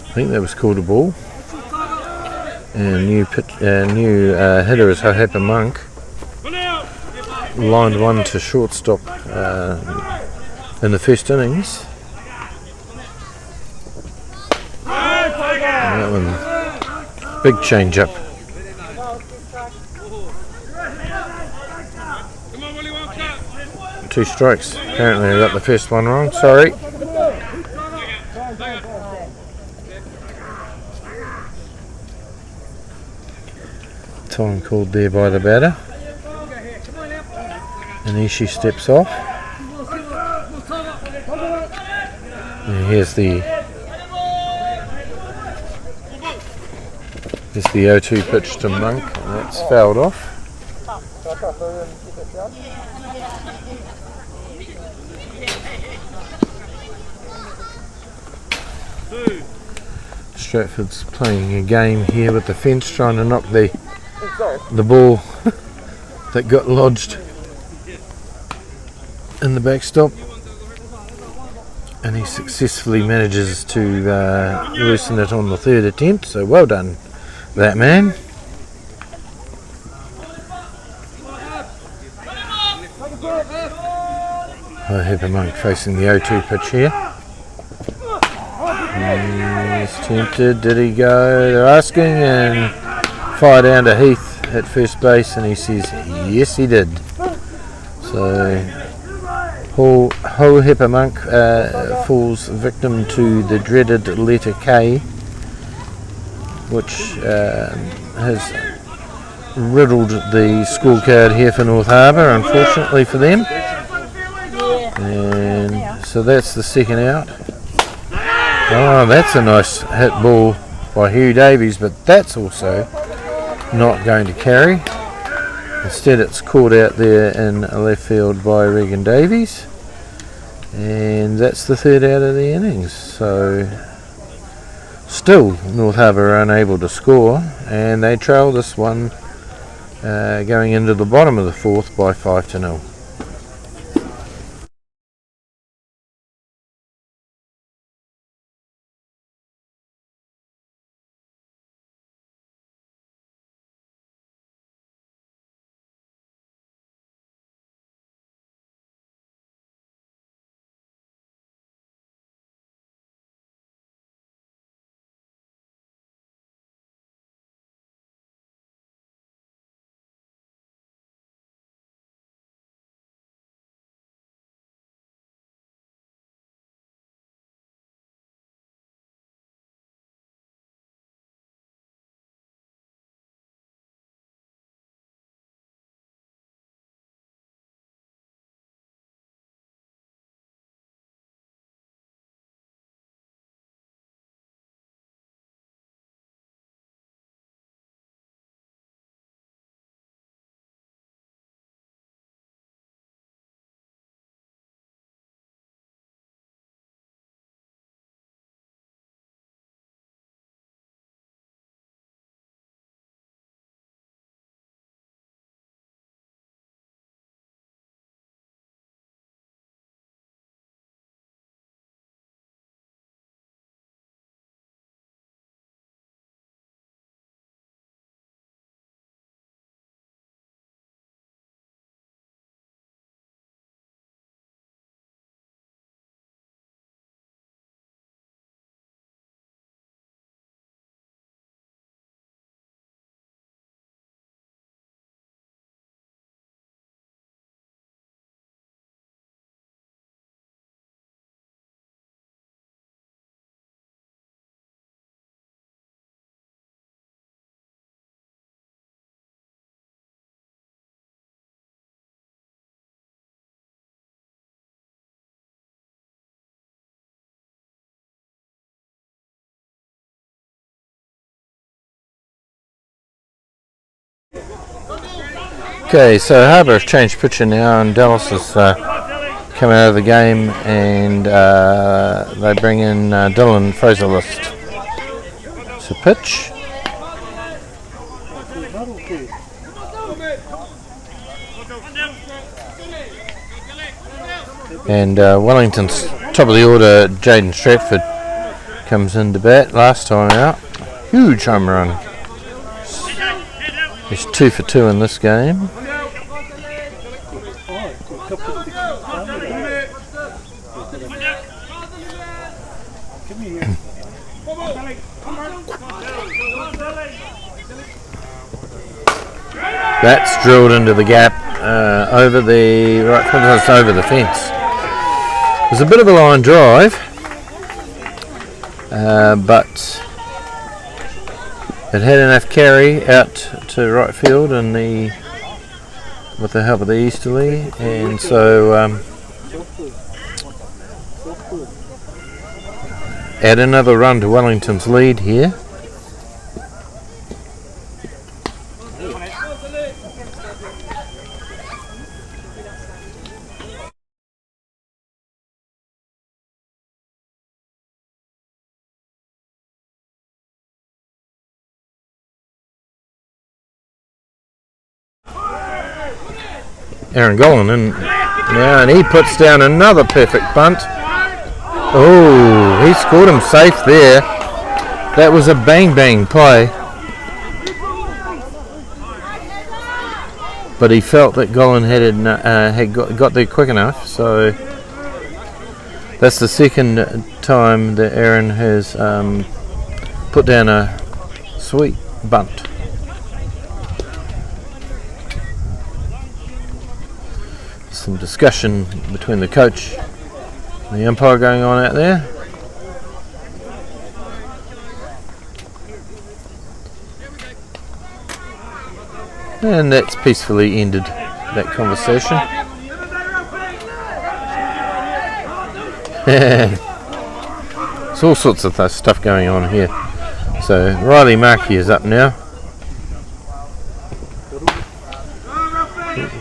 I think that was called a ball. And new hitter is Harbour Monk. Lined one to shortstop in the first innings. And that one, big change up. Two strikes. Apparently I got the first one wrong. Sorry. Time called there by the batter. And here she steps off. And here's the 0-2 pitch to Monk, and that's fouled off. Stratford's playing a game here with the fence, trying to knock the ball that got lodged in the backstop, and he successfully manages to loosen it on the third attempt, so well done that man. Harbour Monk facing the 0-2 pitch here. He's tempted, did he go? They're asking, and fire down to Heath at first base, and he says yes he did. So Harbour Monk falls victim to the dreaded letter K, which has riddled the scorecard here for North Harbour, unfortunately for them. And so that's the second out. Oh, that's a nice hit ball by Hugh Davies, but that's also not going to carry. Instead it's caught out there in left field by Regan Davies, and that's the third out of the innings. So still North Harbour are unable to score, and they trail this one going into the bottom of the fourth by 5-0. Okay, so Harbour have changed pitcher now, and Dallas has come out of the game, and they bring in Dylan Fraser-List to pitch. And Wellington's top of the order, Jaden Stratford, comes in to bat last time out. Huge home run. He's 2 for 2 in this game. That's drilled into the gap over the over the fence. It was a bit of a line drive, but it had enough carry out to right field and with the help of the easterly, and so add another run to Wellington's lead here. Aaron Golan in now, and he puts down another perfect bunt. Oh, he scored him safe there. That was a bang play. But he felt that Golan had got there quick enough, so that's the second time that Aaron has put down a sweet bunt. Some discussion between the coach and the umpire going on out there. And that's peacefully ended that conversation. There's all sorts of stuff going on here. So Riley Markey is up now.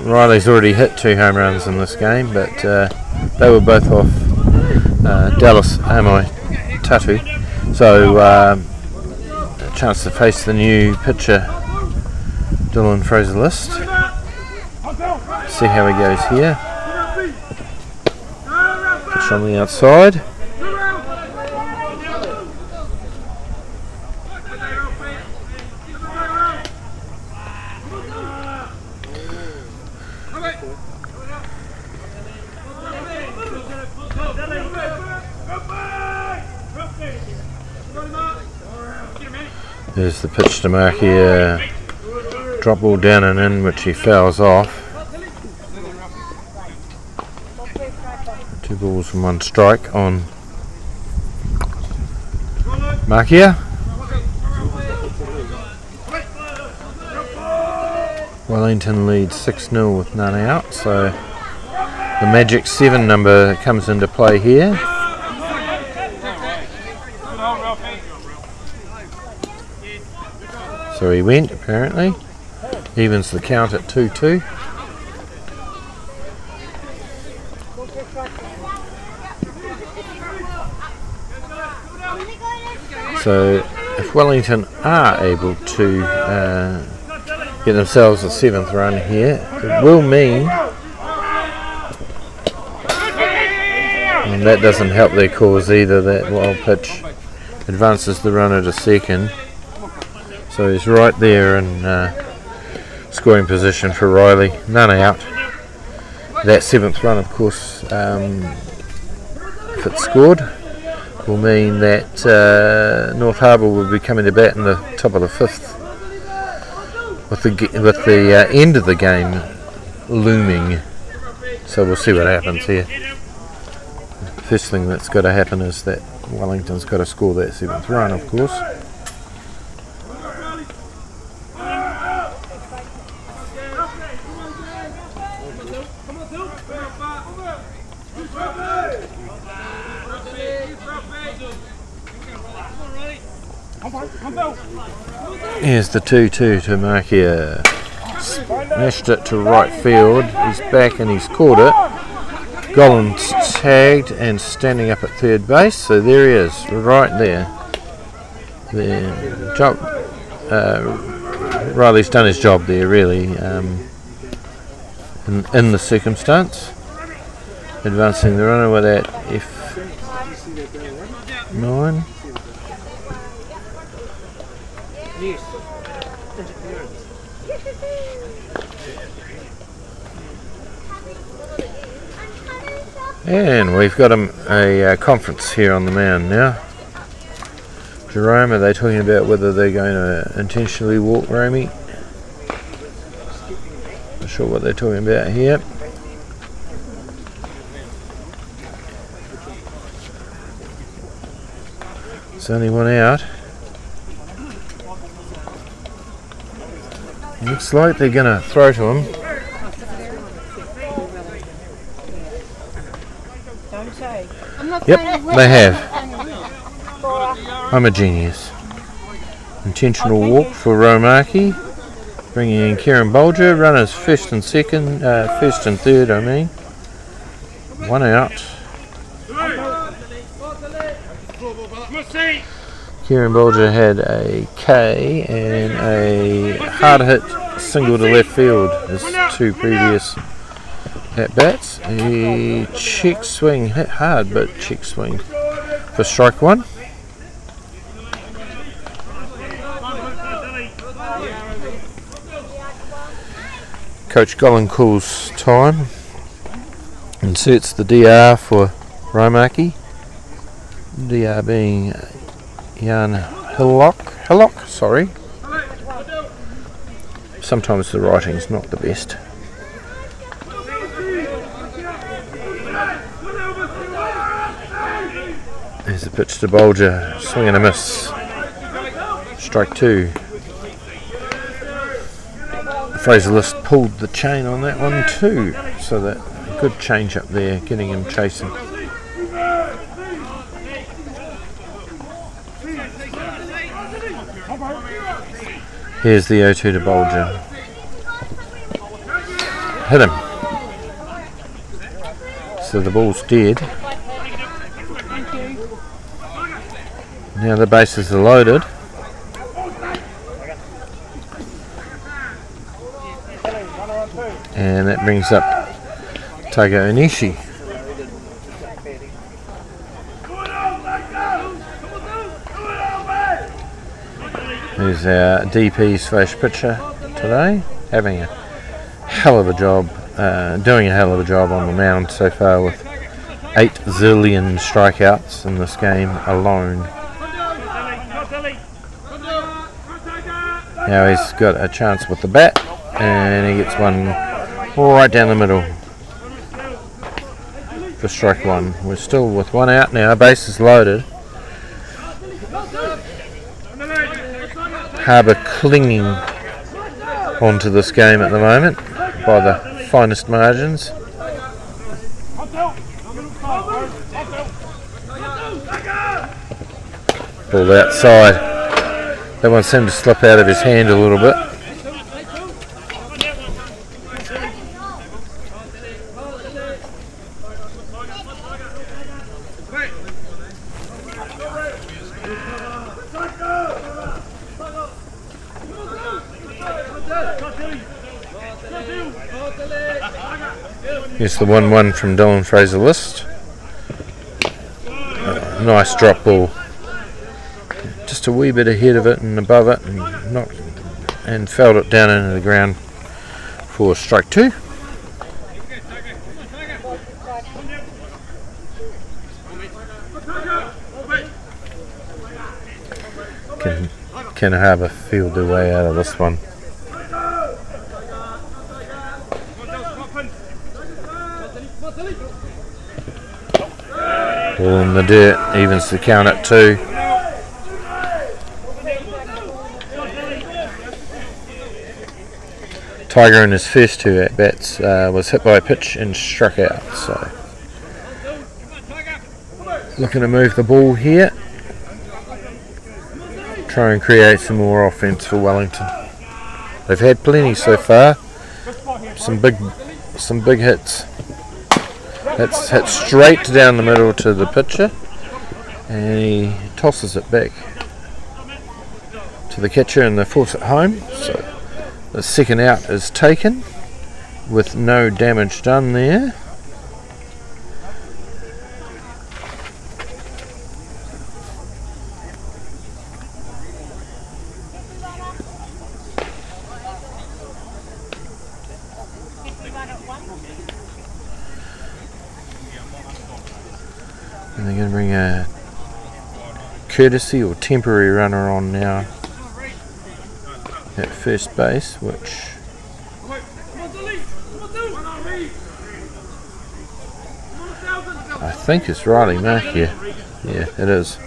Riley's already hit 2 home runs in this game, but they were both off Dallas Amoi Tatu. So a chance to face the new pitcher, Dylan Fraser-List. See how he goes here. Pitch on the outside. There's the pitch to mark here. Drop ball down and in, which he fouls off. 2 balls and 1 strike on Markia. Wellington leads 6-0 with none out, so the magic 7 number comes into play here. So he went, apparently. Evens the count at 2-2. So if Wellington are able to get themselves a 7th run here, it will mean, and that doesn't help their cause either, that wild pitch advances the runner to second. So he's right there in scoring position for Riley, none out. That 7th run, of course, if it's scored, will mean that North Harbour will be coming to bat in the top of the 5th, with the end of the game looming. So we'll see what happens here. The first thing that's got to happen is that Wellington's got to score that 7th run, of course. Here's the 2-2 to mark here. Smashed it to right field. He's back and he's caught it. Golland's tagged and standing up at third base. So there he is, right there. The job. Riley's done his job there, really, in the circumstance. Advancing the runner with that F9. And we've got a conference here on the mound now. Jerome, are they talking about whether they're going to intentionally walk Romy? Not sure what they're talking about here. There's only one out. Looks like they're going to throw to him. Yep, they have. I'm a genius. Intentional walk for Romaki. Bringing in Kieran Bolger. Runners first and second. First and third, I mean. One out. Kieran Bolger had a K and a hard hit single to left field. His two previous at bats. A check swing, hit hard, but check swing for strike one. Coach Golland calls time. Inserts the DR for Romaki. DR being Jan Hillock, sorry. Sometimes the writing's not the best. There's the pitch to Bolger, swing and a miss. Strike two. Fraser List pulled the chain on that one too, so that good change up there, getting him chasing. Here's the 0-2 to Bolger. Hit him. So the ball's dead. Now the bases are loaded. And that brings up Tago Onishi. Who's our DP / pitcher today, having a hell of a job, doing a hell of a job on the mound so far with 8 zillion strikeouts in this game alone. Now he's got a chance with the bat and he gets one right down the middle for strike one. We're still with one out now, bases loaded. Harbour clinging onto this game at the moment by the finest margins. Ball outside. That one seemed to slip out of his hand a little bit. Here's the 1-1 from Dylan Fraser List. Nice drop ball. Just a wee bit ahead of it and above it, and felled it down into the ground for strike two. Can Harbour field their way out of this one? Ball in the dirt, evens the count at 2. Tiger in his first 2 at-bats was hit by a pitch and struck out. So looking to move the ball here. Try and create some more offence for Wellington. They've had plenty so far. Some big hits. That's hit straight down the middle to the pitcher, and he tosses it back to the catcher, and they force it home. So the second out is taken with no damage done there. And they're going to bring a courtesy or temporary runner on now at first base, which I think is Riley Mark here. Yeah, it is.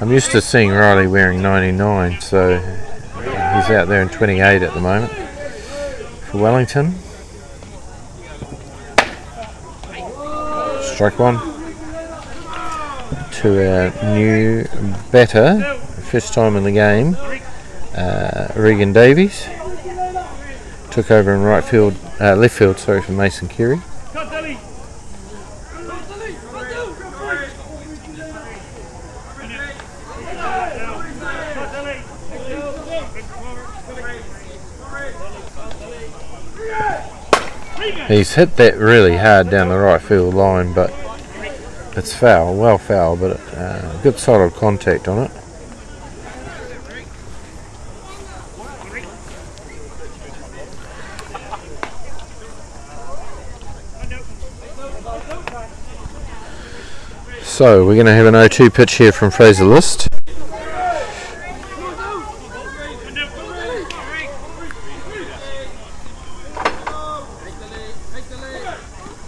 I'm used to seeing Riley wearing 99, so he's out there in 28 at the moment for Wellington. Strike one to our new batter, first time in the game, Regan Davies. Took over in left field, for Mason Carey. He's hit that really hard down the right field line, but it's foul, well foul, but good solid contact on it. So we're going to have an 0-2 pitch here from Fraser List.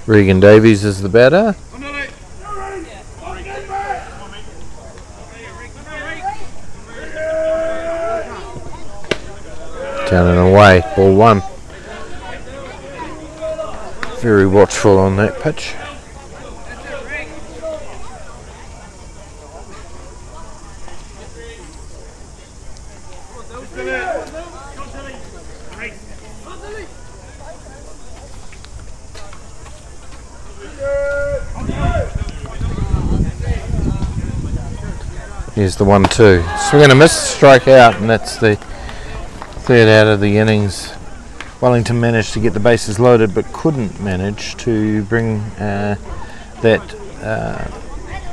Regan Davies is the batter. Down and away, ball one. Very watchful on that pitch. Here's the 1-2. So we're going to miss the strike out, and that's the third out of the innings. Wellington managed to get the bases loaded, but couldn't manage to bring that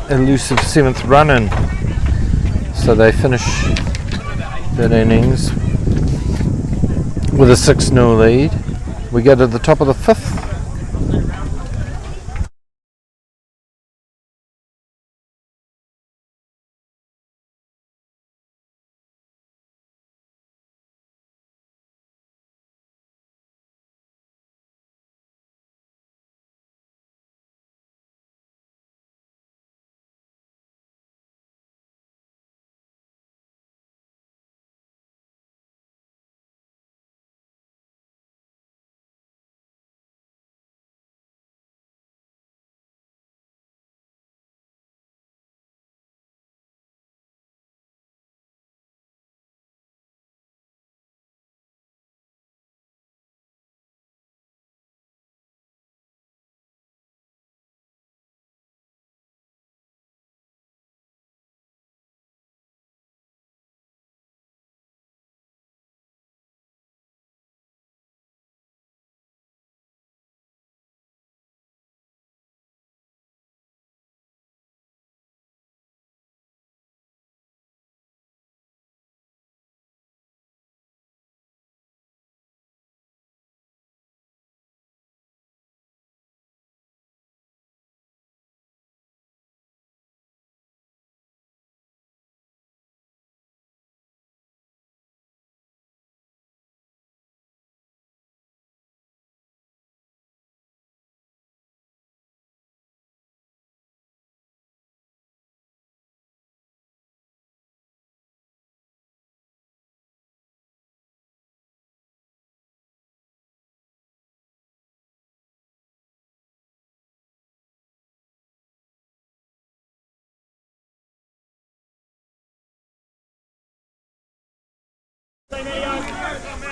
elusive seventh run in. So they finish that innings with a 6-0 lead. We go to the top of the fifth.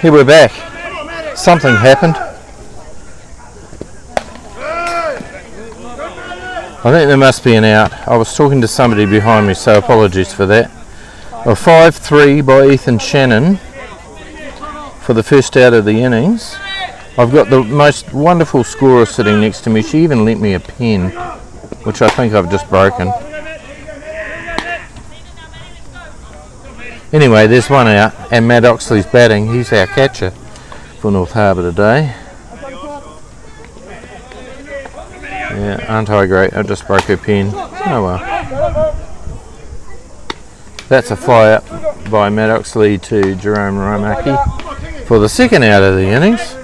Here we're back. Something happened. I think there must be an out. I was talking to somebody behind me, so apologies for that. A 5-3 by Ethan Shannon for the first out of the innings. I've got the most wonderful scorer sitting next to me. She even lent me a pen, which I think I've just broken. Anyway, there's one out, and Matt Oxley's batting. He's our catcher for North Harbour today. Yeah, aren't I great? I just broke her pen. Oh well. That's a fly up by Matt Oxley to Jerome Raimaki for the second out of the innings.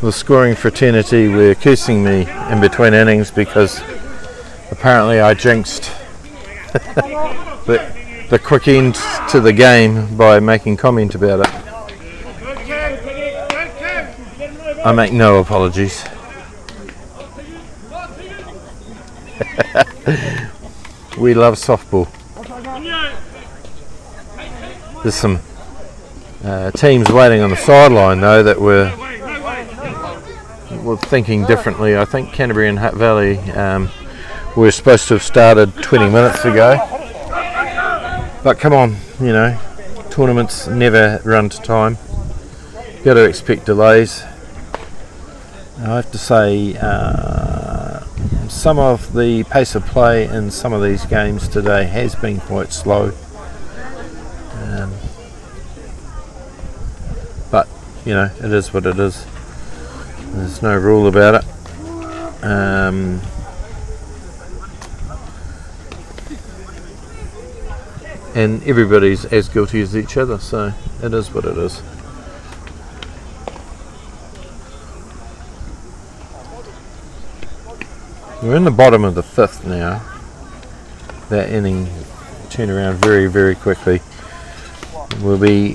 The scoring fraternity were cursing me in between innings because apparently I jinxed the quick end to the game by making comment about it. I make no apologies. We love softball. There's some teams waiting on the sideline though that were thinking differently. I think Canterbury and Hutt Valley were supposed to have started 20 minutes ago. But come on, you know, tournaments never run to time. You've got to expect delays. I have to say some of the pace of play in some of these games today has been quite slow. But, you know, it is what it is. There's no rule about it. And everybody's as guilty as each other, so it is what it is. We're in the bottom of the fifth now. That inning turned around very, very quickly. We'll be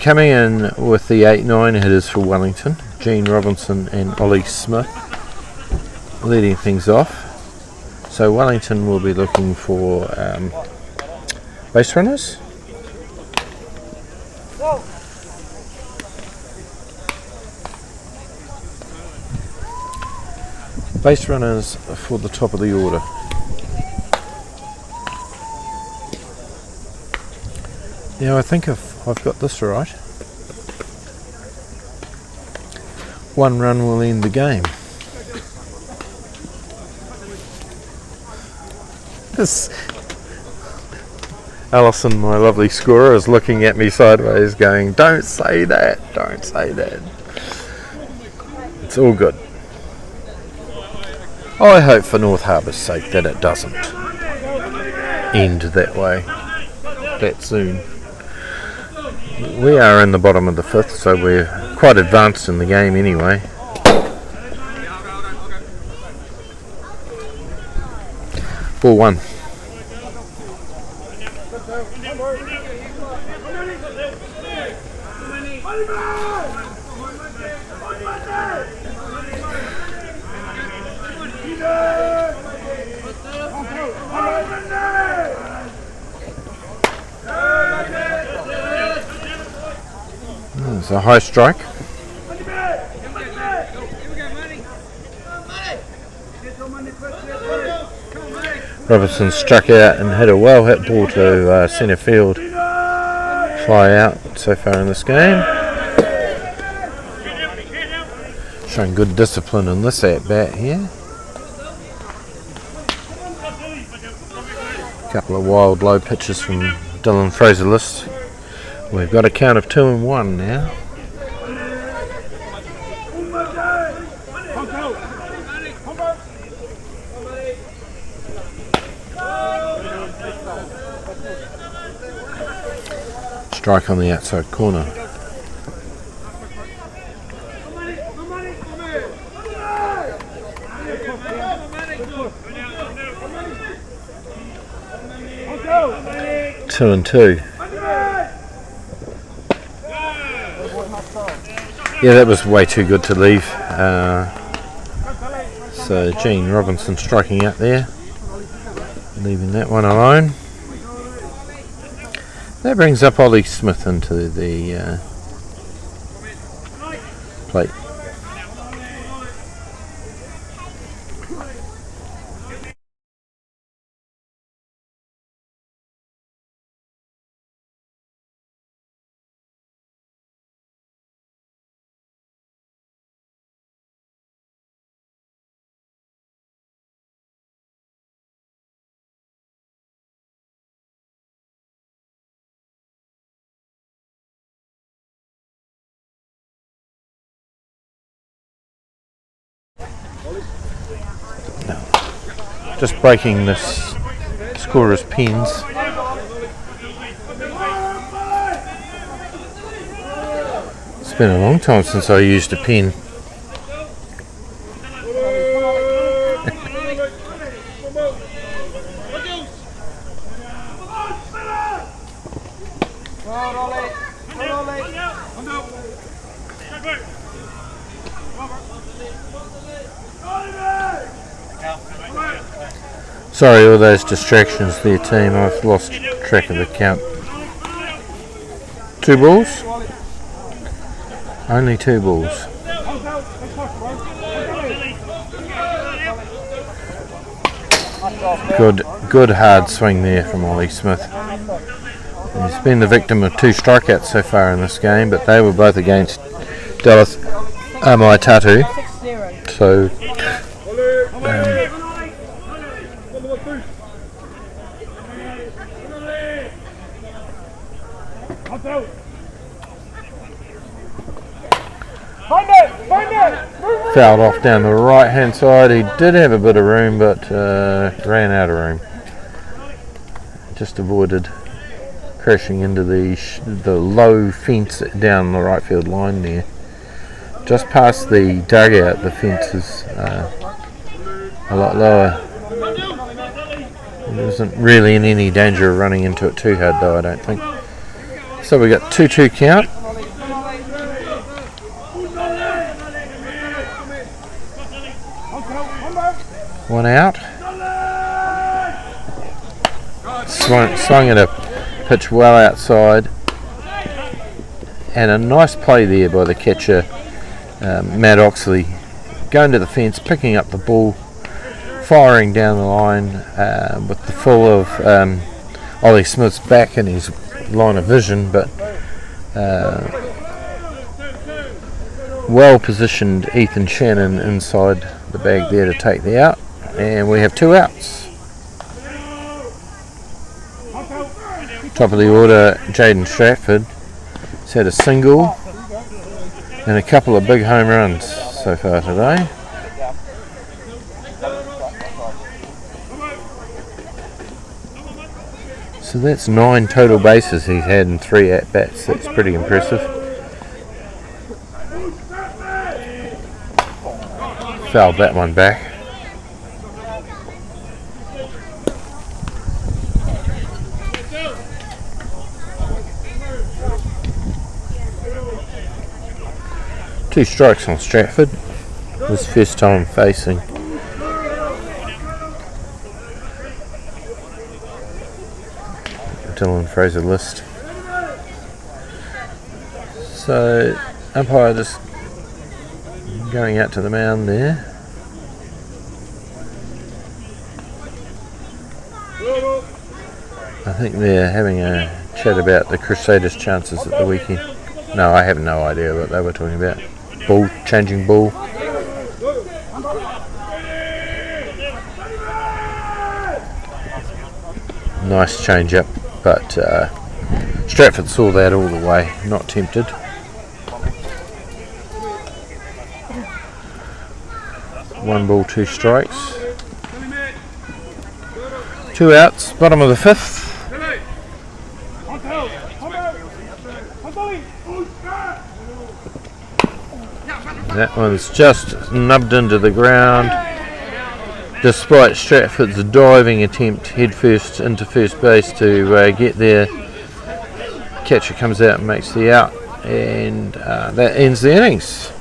coming in with the 8-9 hitters for Wellington. Gene Robinson and Ollie Smith leading things off. So Wellington will be looking for base runners. Base runners for the top of the order. Now I think I've got this right. One run will end the game. Alison, my lovely scorer, is looking at me sideways going, "Don't say that, don't say that." It's all good. I hope for North Harbour's sake that it doesn't end that way, that soon. We are in the bottom of the fifth, so we're quite advanced in the game anyway. Ball one. It's a high strike. Robertson struck out and hit a well hit ball to centre field. Fly out so far in this game. Showing good discipline in this at bat here. Couple of wild low pitches from Dylan Fraser-List. We've got a count of 2-1 now. Strike on the outside corner. Two and two. Yeah, that was way too good to leave. So Gene Robinson striking out there, leaving that one alone. That brings up Ollie Smith into the plate. Just breaking this scorer's pins. It's been a long time since I used a pen. Sorry, all those distractions there, team. I've lost track of the count. 2 balls? Only 2 balls. Good hard swing there from Ollie Smith. He's been the victim of 2 strikeouts so far in this game, but they were both against Dallas Maitatu. So fouled off down the right hand side. He did have a bit of room, but ran out of room. Just avoided crashing into the low fence down the right field line there. Just past the dugout, the fence is a lot lower. There isn't really in any danger of running into it too hard though, I don't think. So we got 2-2 count. One out. Swung at a pitch well outside, and a nice play there by the catcher, Matt Oxley, going to the fence, picking up the ball, firing down the line with the full of Ollie Smith's back in his line of vision, but well positioned Ethan Shannon inside the bag there to take the out, and we have 2 outs. Top of the order, Jaden Stratford has had a single and a couple of big home runs so far today. So that's 9 total bases he's had in 3 at-bats. That's pretty impressive. Fouled that one back. Two strikes on Stratford. His first time facing. Dylan Fraser List. So umpire just going out to the mound there. I think they're having a chat about the Crusaders' chances at the weekend. No, I have no idea what they were talking about. Ball, changing ball. Nice change up, but Stratford saw that all the way, not tempted. One ball, 2 strikes. 2 outs, bottom of the 5th. That one's just nubbed into the ground, despite Stratford's diving attempt headfirst into first base to get there. Catcher comes out and makes the out, and that ends the innings.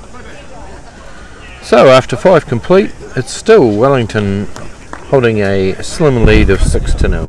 So after 5 complete, it's still Wellington holding a slim lead of 6-0.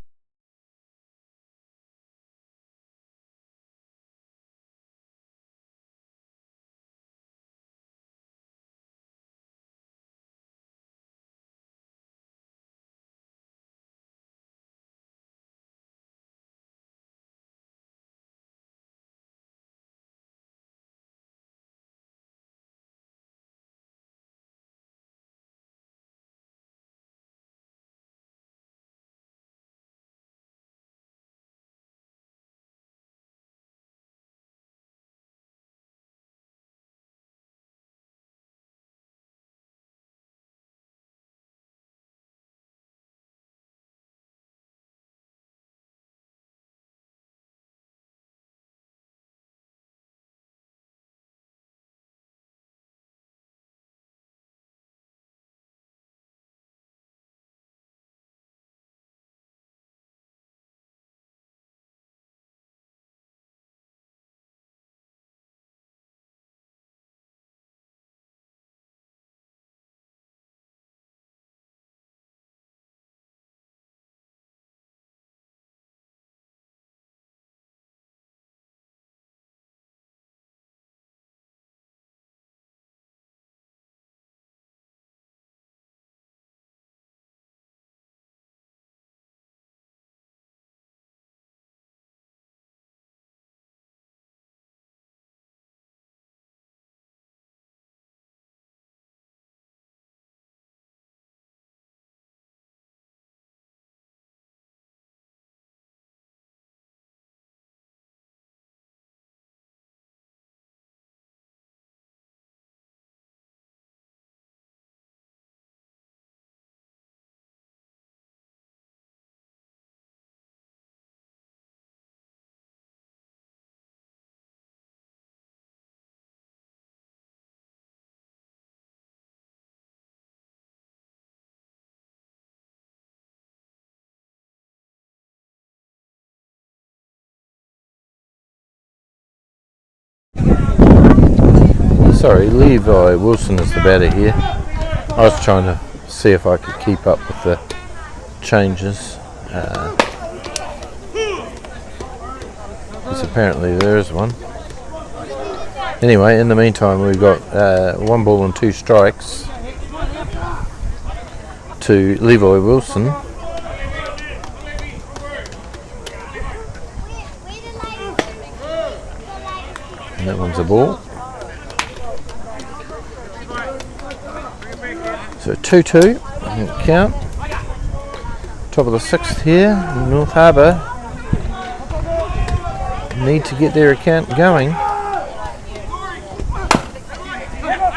Sorry, Levi Wilson is the batter here. I was trying to see if I could keep up with the changes. Because apparently there is one. Anyway, in the meantime, we've got 1 ball and 2 strikes to Levi Wilson. And that one's a ball. So 2-2 count. Top of the 6th here. North Harbour need to get their account going.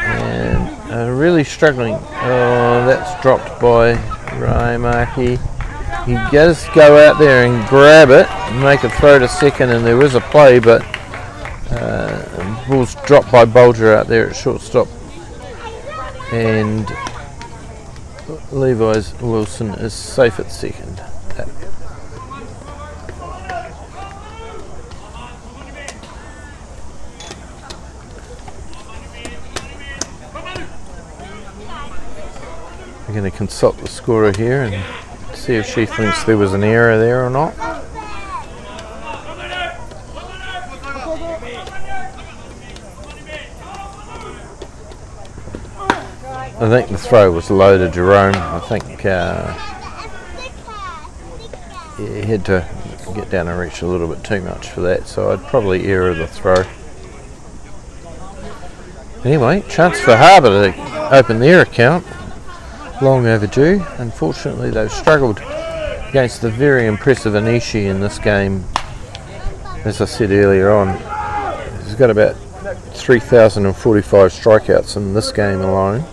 And are really struggling. Oh, that's dropped by Raimaki. He does go out there and grab it and make a throw to second, and there was a play, but ball's dropped by Bolger out there at shortstop. And Levi Wilson is safe at second. We're going to consult the scorer here and see if she thinks there was an error there or not. I think the throw was low to Jerome. I think he had to get down and reach a little bit too much for that, so I'd probably error the throw. Anyway, chance for Harbour to open their account. Long overdue. Unfortunately, they've struggled against the very impressive Anishi in this game. As I said earlier on, he's got about 3,045 strikeouts in this game alone.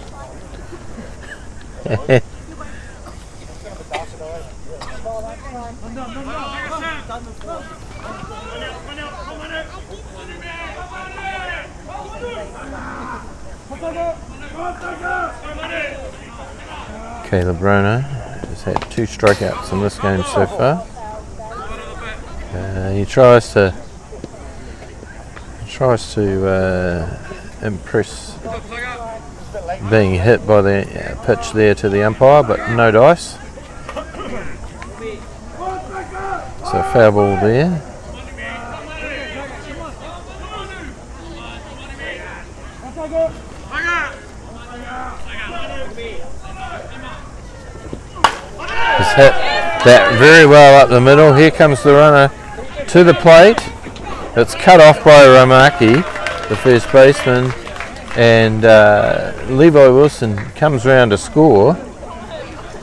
Caleb Rona has had 2 strikeouts in this game so far. He tries to impress being hit by the pitch there to the umpire, but no dice. So foul ball there. He's hit that very well up the middle. Here comes the runner to the plate. It's cut off by Ramaki, the first baseman, and Levi Wilson comes round to score.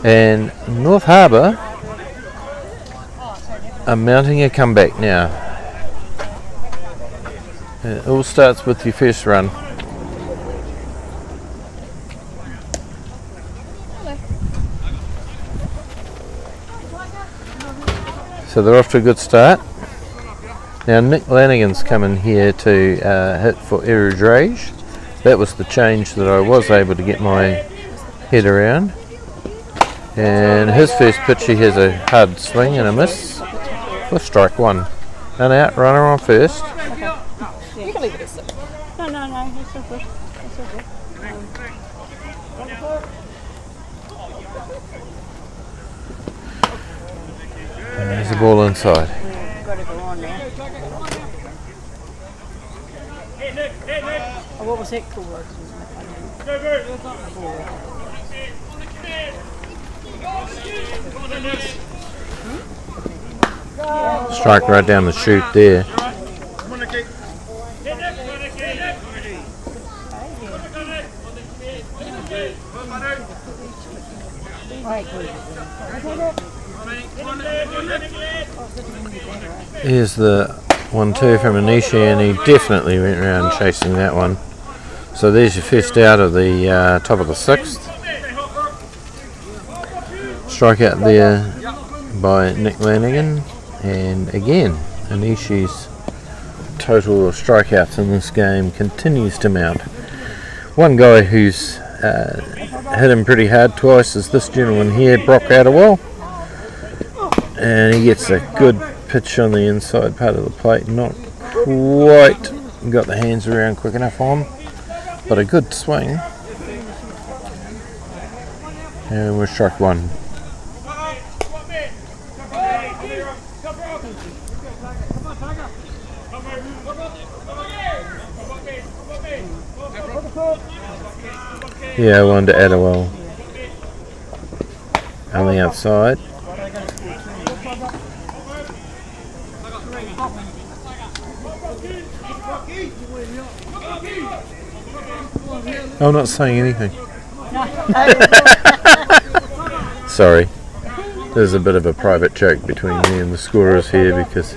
And North Harbour are mounting a comeback now. It all starts with your first run. So they're off to a good start. Now Nick Lanigan's coming here to hit for Erudrage. That was the change that I was able to get my head around. And his first pitch, he has a hard swing and a miss for strike 1. And out, runner on first. Okay. You can leave it as so. No, it's so good. It's so good. And there's the ball inside. Got to go on there. Oh, what was it called? Strike right down the chute there. Here's the 1-2 from Anishi, and he definitely went around chasing that one. So there's your first out of the top of the 6th. Strikeout there by Nick Lanigan, and again Anishi's total of strikeouts in this game continues to mount. One guy who's hit him pretty hard twice is this gentleman here, Brock Adderwell, and he gets a good pitch on the inside part of the plate. Not quite got the hands around quick enough on, but a good swing. And we're strike one. Yeah, one to Adderwell on the outside. I'm not saying anything. Sorry. There's a bit of a private joke between me and the scorers here because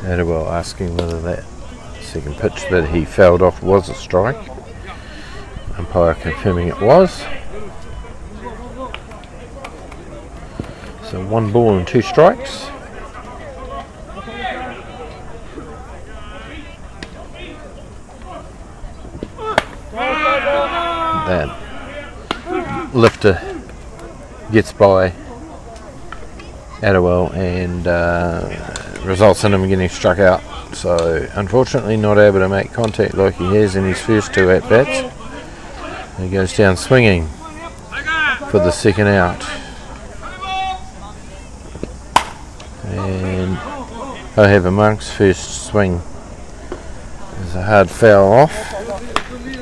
Adderwell asking whether that second pitch that he fouled off was a strike. Umpire confirming it was. So 1 ball and 2 strikes. That lifter gets by Adderwell and results in him getting struck out. So unfortunately not able to make contact like he has in his first 2 at-bats. He goes down swinging for the second out. And I have a Monk's first swing. There's a hard foul off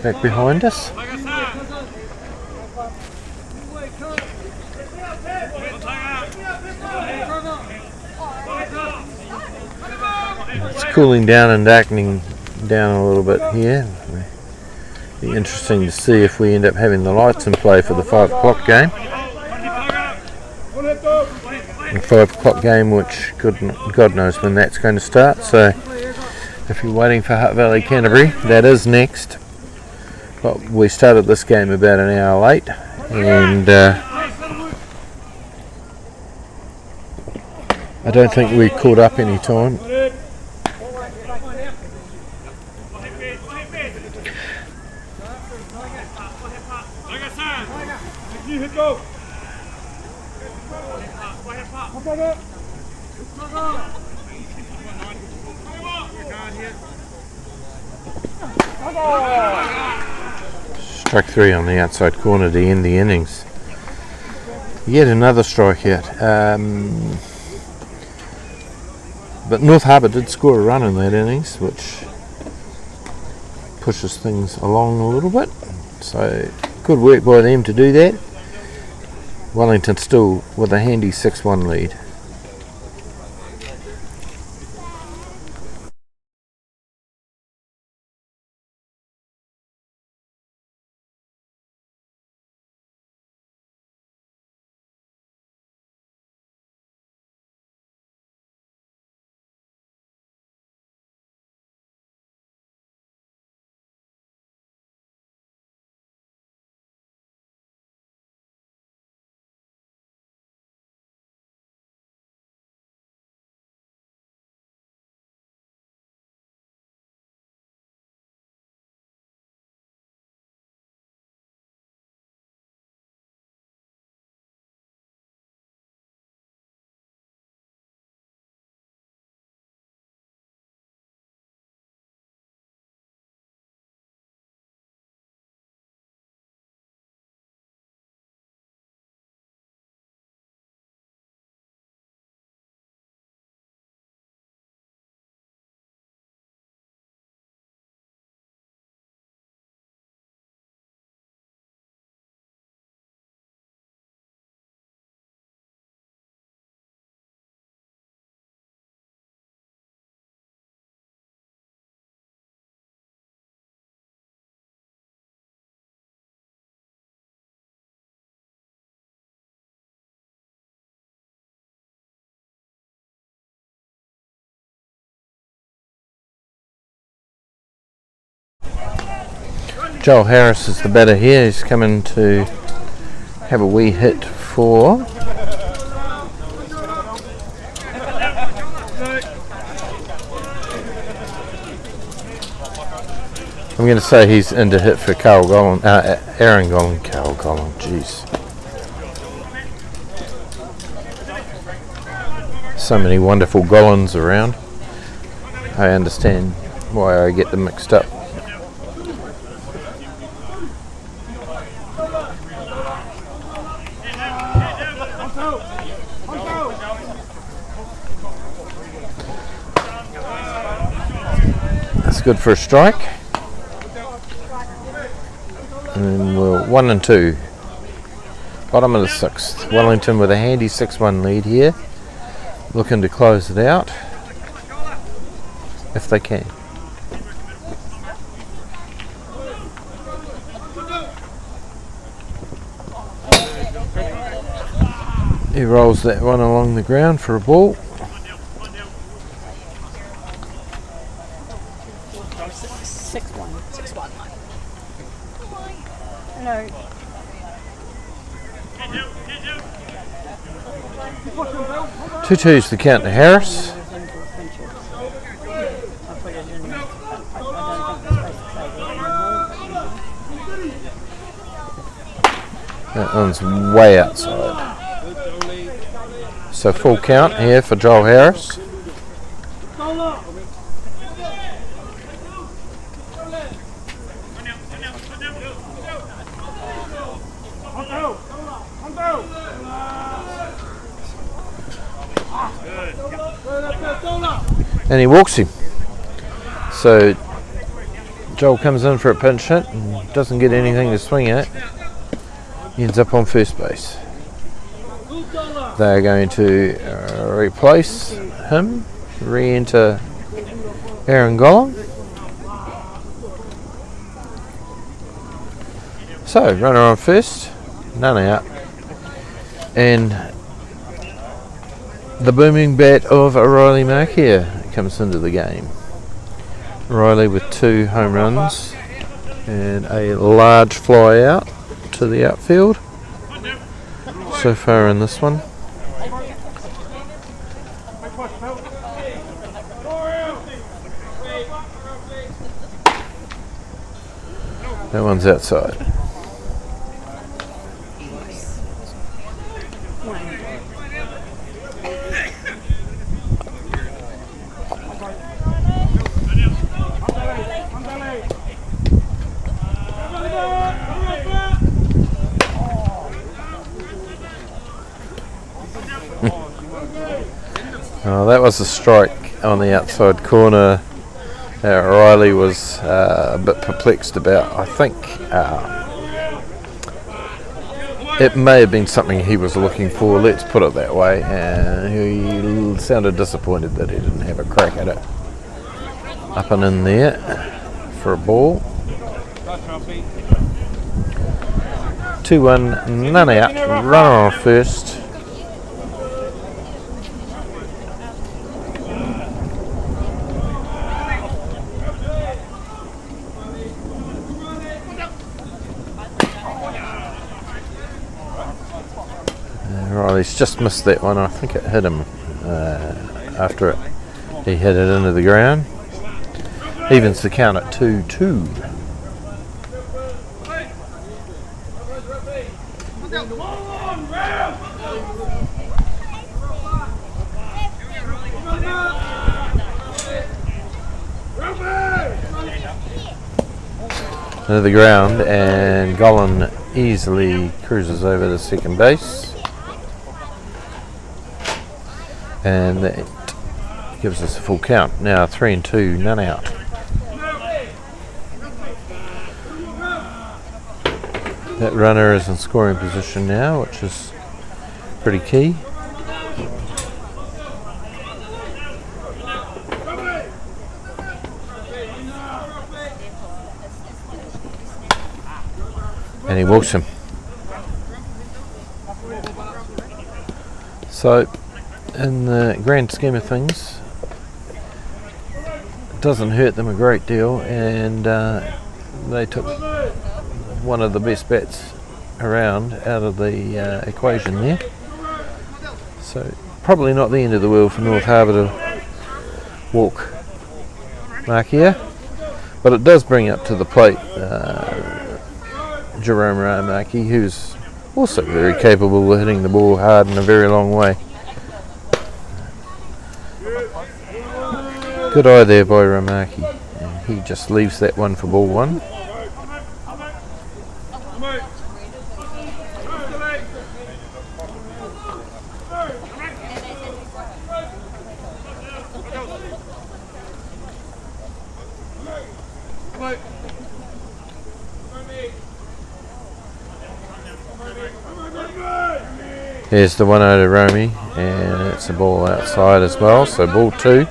back behind us. It's cooling down and darkening down a little bit here. Be interesting to see if we end up having the lights in play for the 5 o'clock game. The 5 o'clock game, which God knows when that's going to start. So if you're waiting for Hutt Valley Canterbury, that is next. But we started this game about an hour late, and I don't think we caught up any time. Strike 3 on the outside corner to end the innings. Yet another strikeout. But North Harbour did score a run in that innings, which pushes things along a little bit. So good work by them to do that. Wellington still with a handy 6-1 lead. Joel Harris is the batter here. He's coming to have a wee hit for I'm going to say he's in to hit for Aaron Gollan. Carl Gollan, jeez. So many wonderful Gollans around. I understand why I get them mixed up. That's good for a strike. And we're 1 and 2. Bottom of the 6th. Wellington with a handy 6-1 lead here. Looking to close it out. If they can. He rolls that one along the ground for a ball. No. 2-2's the count to Harris. That one's way outside. So full count here for Joel Harris. And he walks him. So Joel comes in for a pinch hit and doesn't get anything to swing at. He ends up on first base. They're going to replace him, re-enter Aaron Gollan. So runner on first, none out. And the booming bat of Riley Markia comes into the game. Riley with 2 home runs and a large fly out to the outfield so far in this one. That one's outside. Oh, that was a strike on the outside corner. Riley was a bit perplexed about. I think it may have been something he was looking for, let's put it that way, and he sounded disappointed that he didn't have a crack at it. Up and in there for a ball. 2-1, none out, runner on first. Riley's just missed that one. I think it hit him after he hit it into the ground. Evens the count at 2-2. Into the ground, and Gollan easily cruises over to second base. And that gives us a full count. Now 3-2, none out. That runner is in scoring position now, which is pretty key. And he walks him. So, in the grand scheme of things, it doesn't hurt them a great deal, and they took one of the best bats around out of the equation there. So probably not the end of the world for North Harbour to walk Markia, But it does bring up to the plate Jerome Raimaki, who's also very capable of hitting the ball hard in a very long way. Good eye there by Raimaki. And he just leaves that one for ball one. Here's the 1-0 to Romy, and it's a ball outside as well, so ball 2.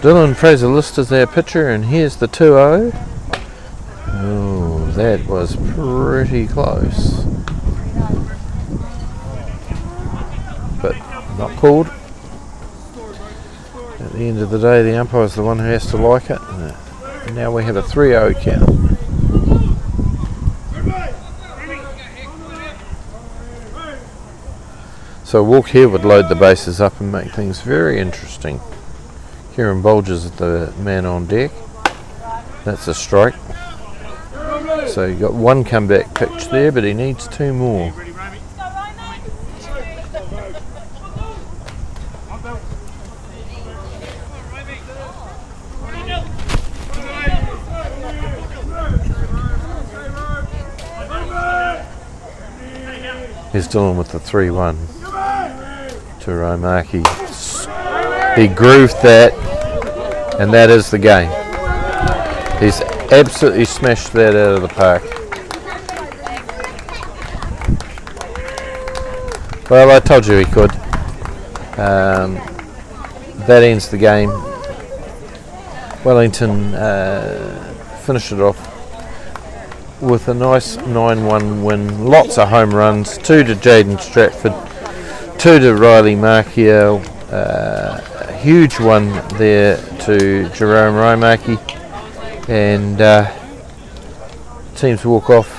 Dylan Fraser-List is our pitcher, and here's the 2-0. Oh, that was pretty close. But not called. At the end of the day, the umpire's the one who has to like it. And now we have a 3-0 count. So a walk here would load the bases up and make things very interesting. Kieran Bolger's the man on deck. That's a strike. So you got one comeback pitch there, but he needs 2 more. He's dealing with the 3-1 to Raimaki. He grooved that, and that is the game. He's absolutely smashed that out of the park. Well, I told you he could. That ends the game. Wellington finished it off with a nice 9-1 win. Lots of home runs. 2 to Jaden Stratford, 2 to Riley Markiel. A huge one there to Jerome Raimaki. And teams walk off,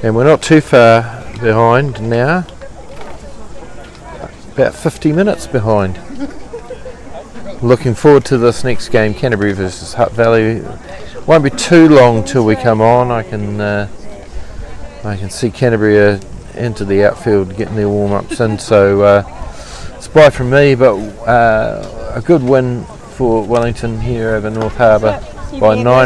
and we're not too far behind now, about 50 minutes behind. Looking forward to this next game, Canterbury versus Hutt Valley. Won't be too long till we come on. I can see Canterbury into the outfield getting their warm-ups in, so it's bye from me, but a good win for Wellington here over North Harbour by 9.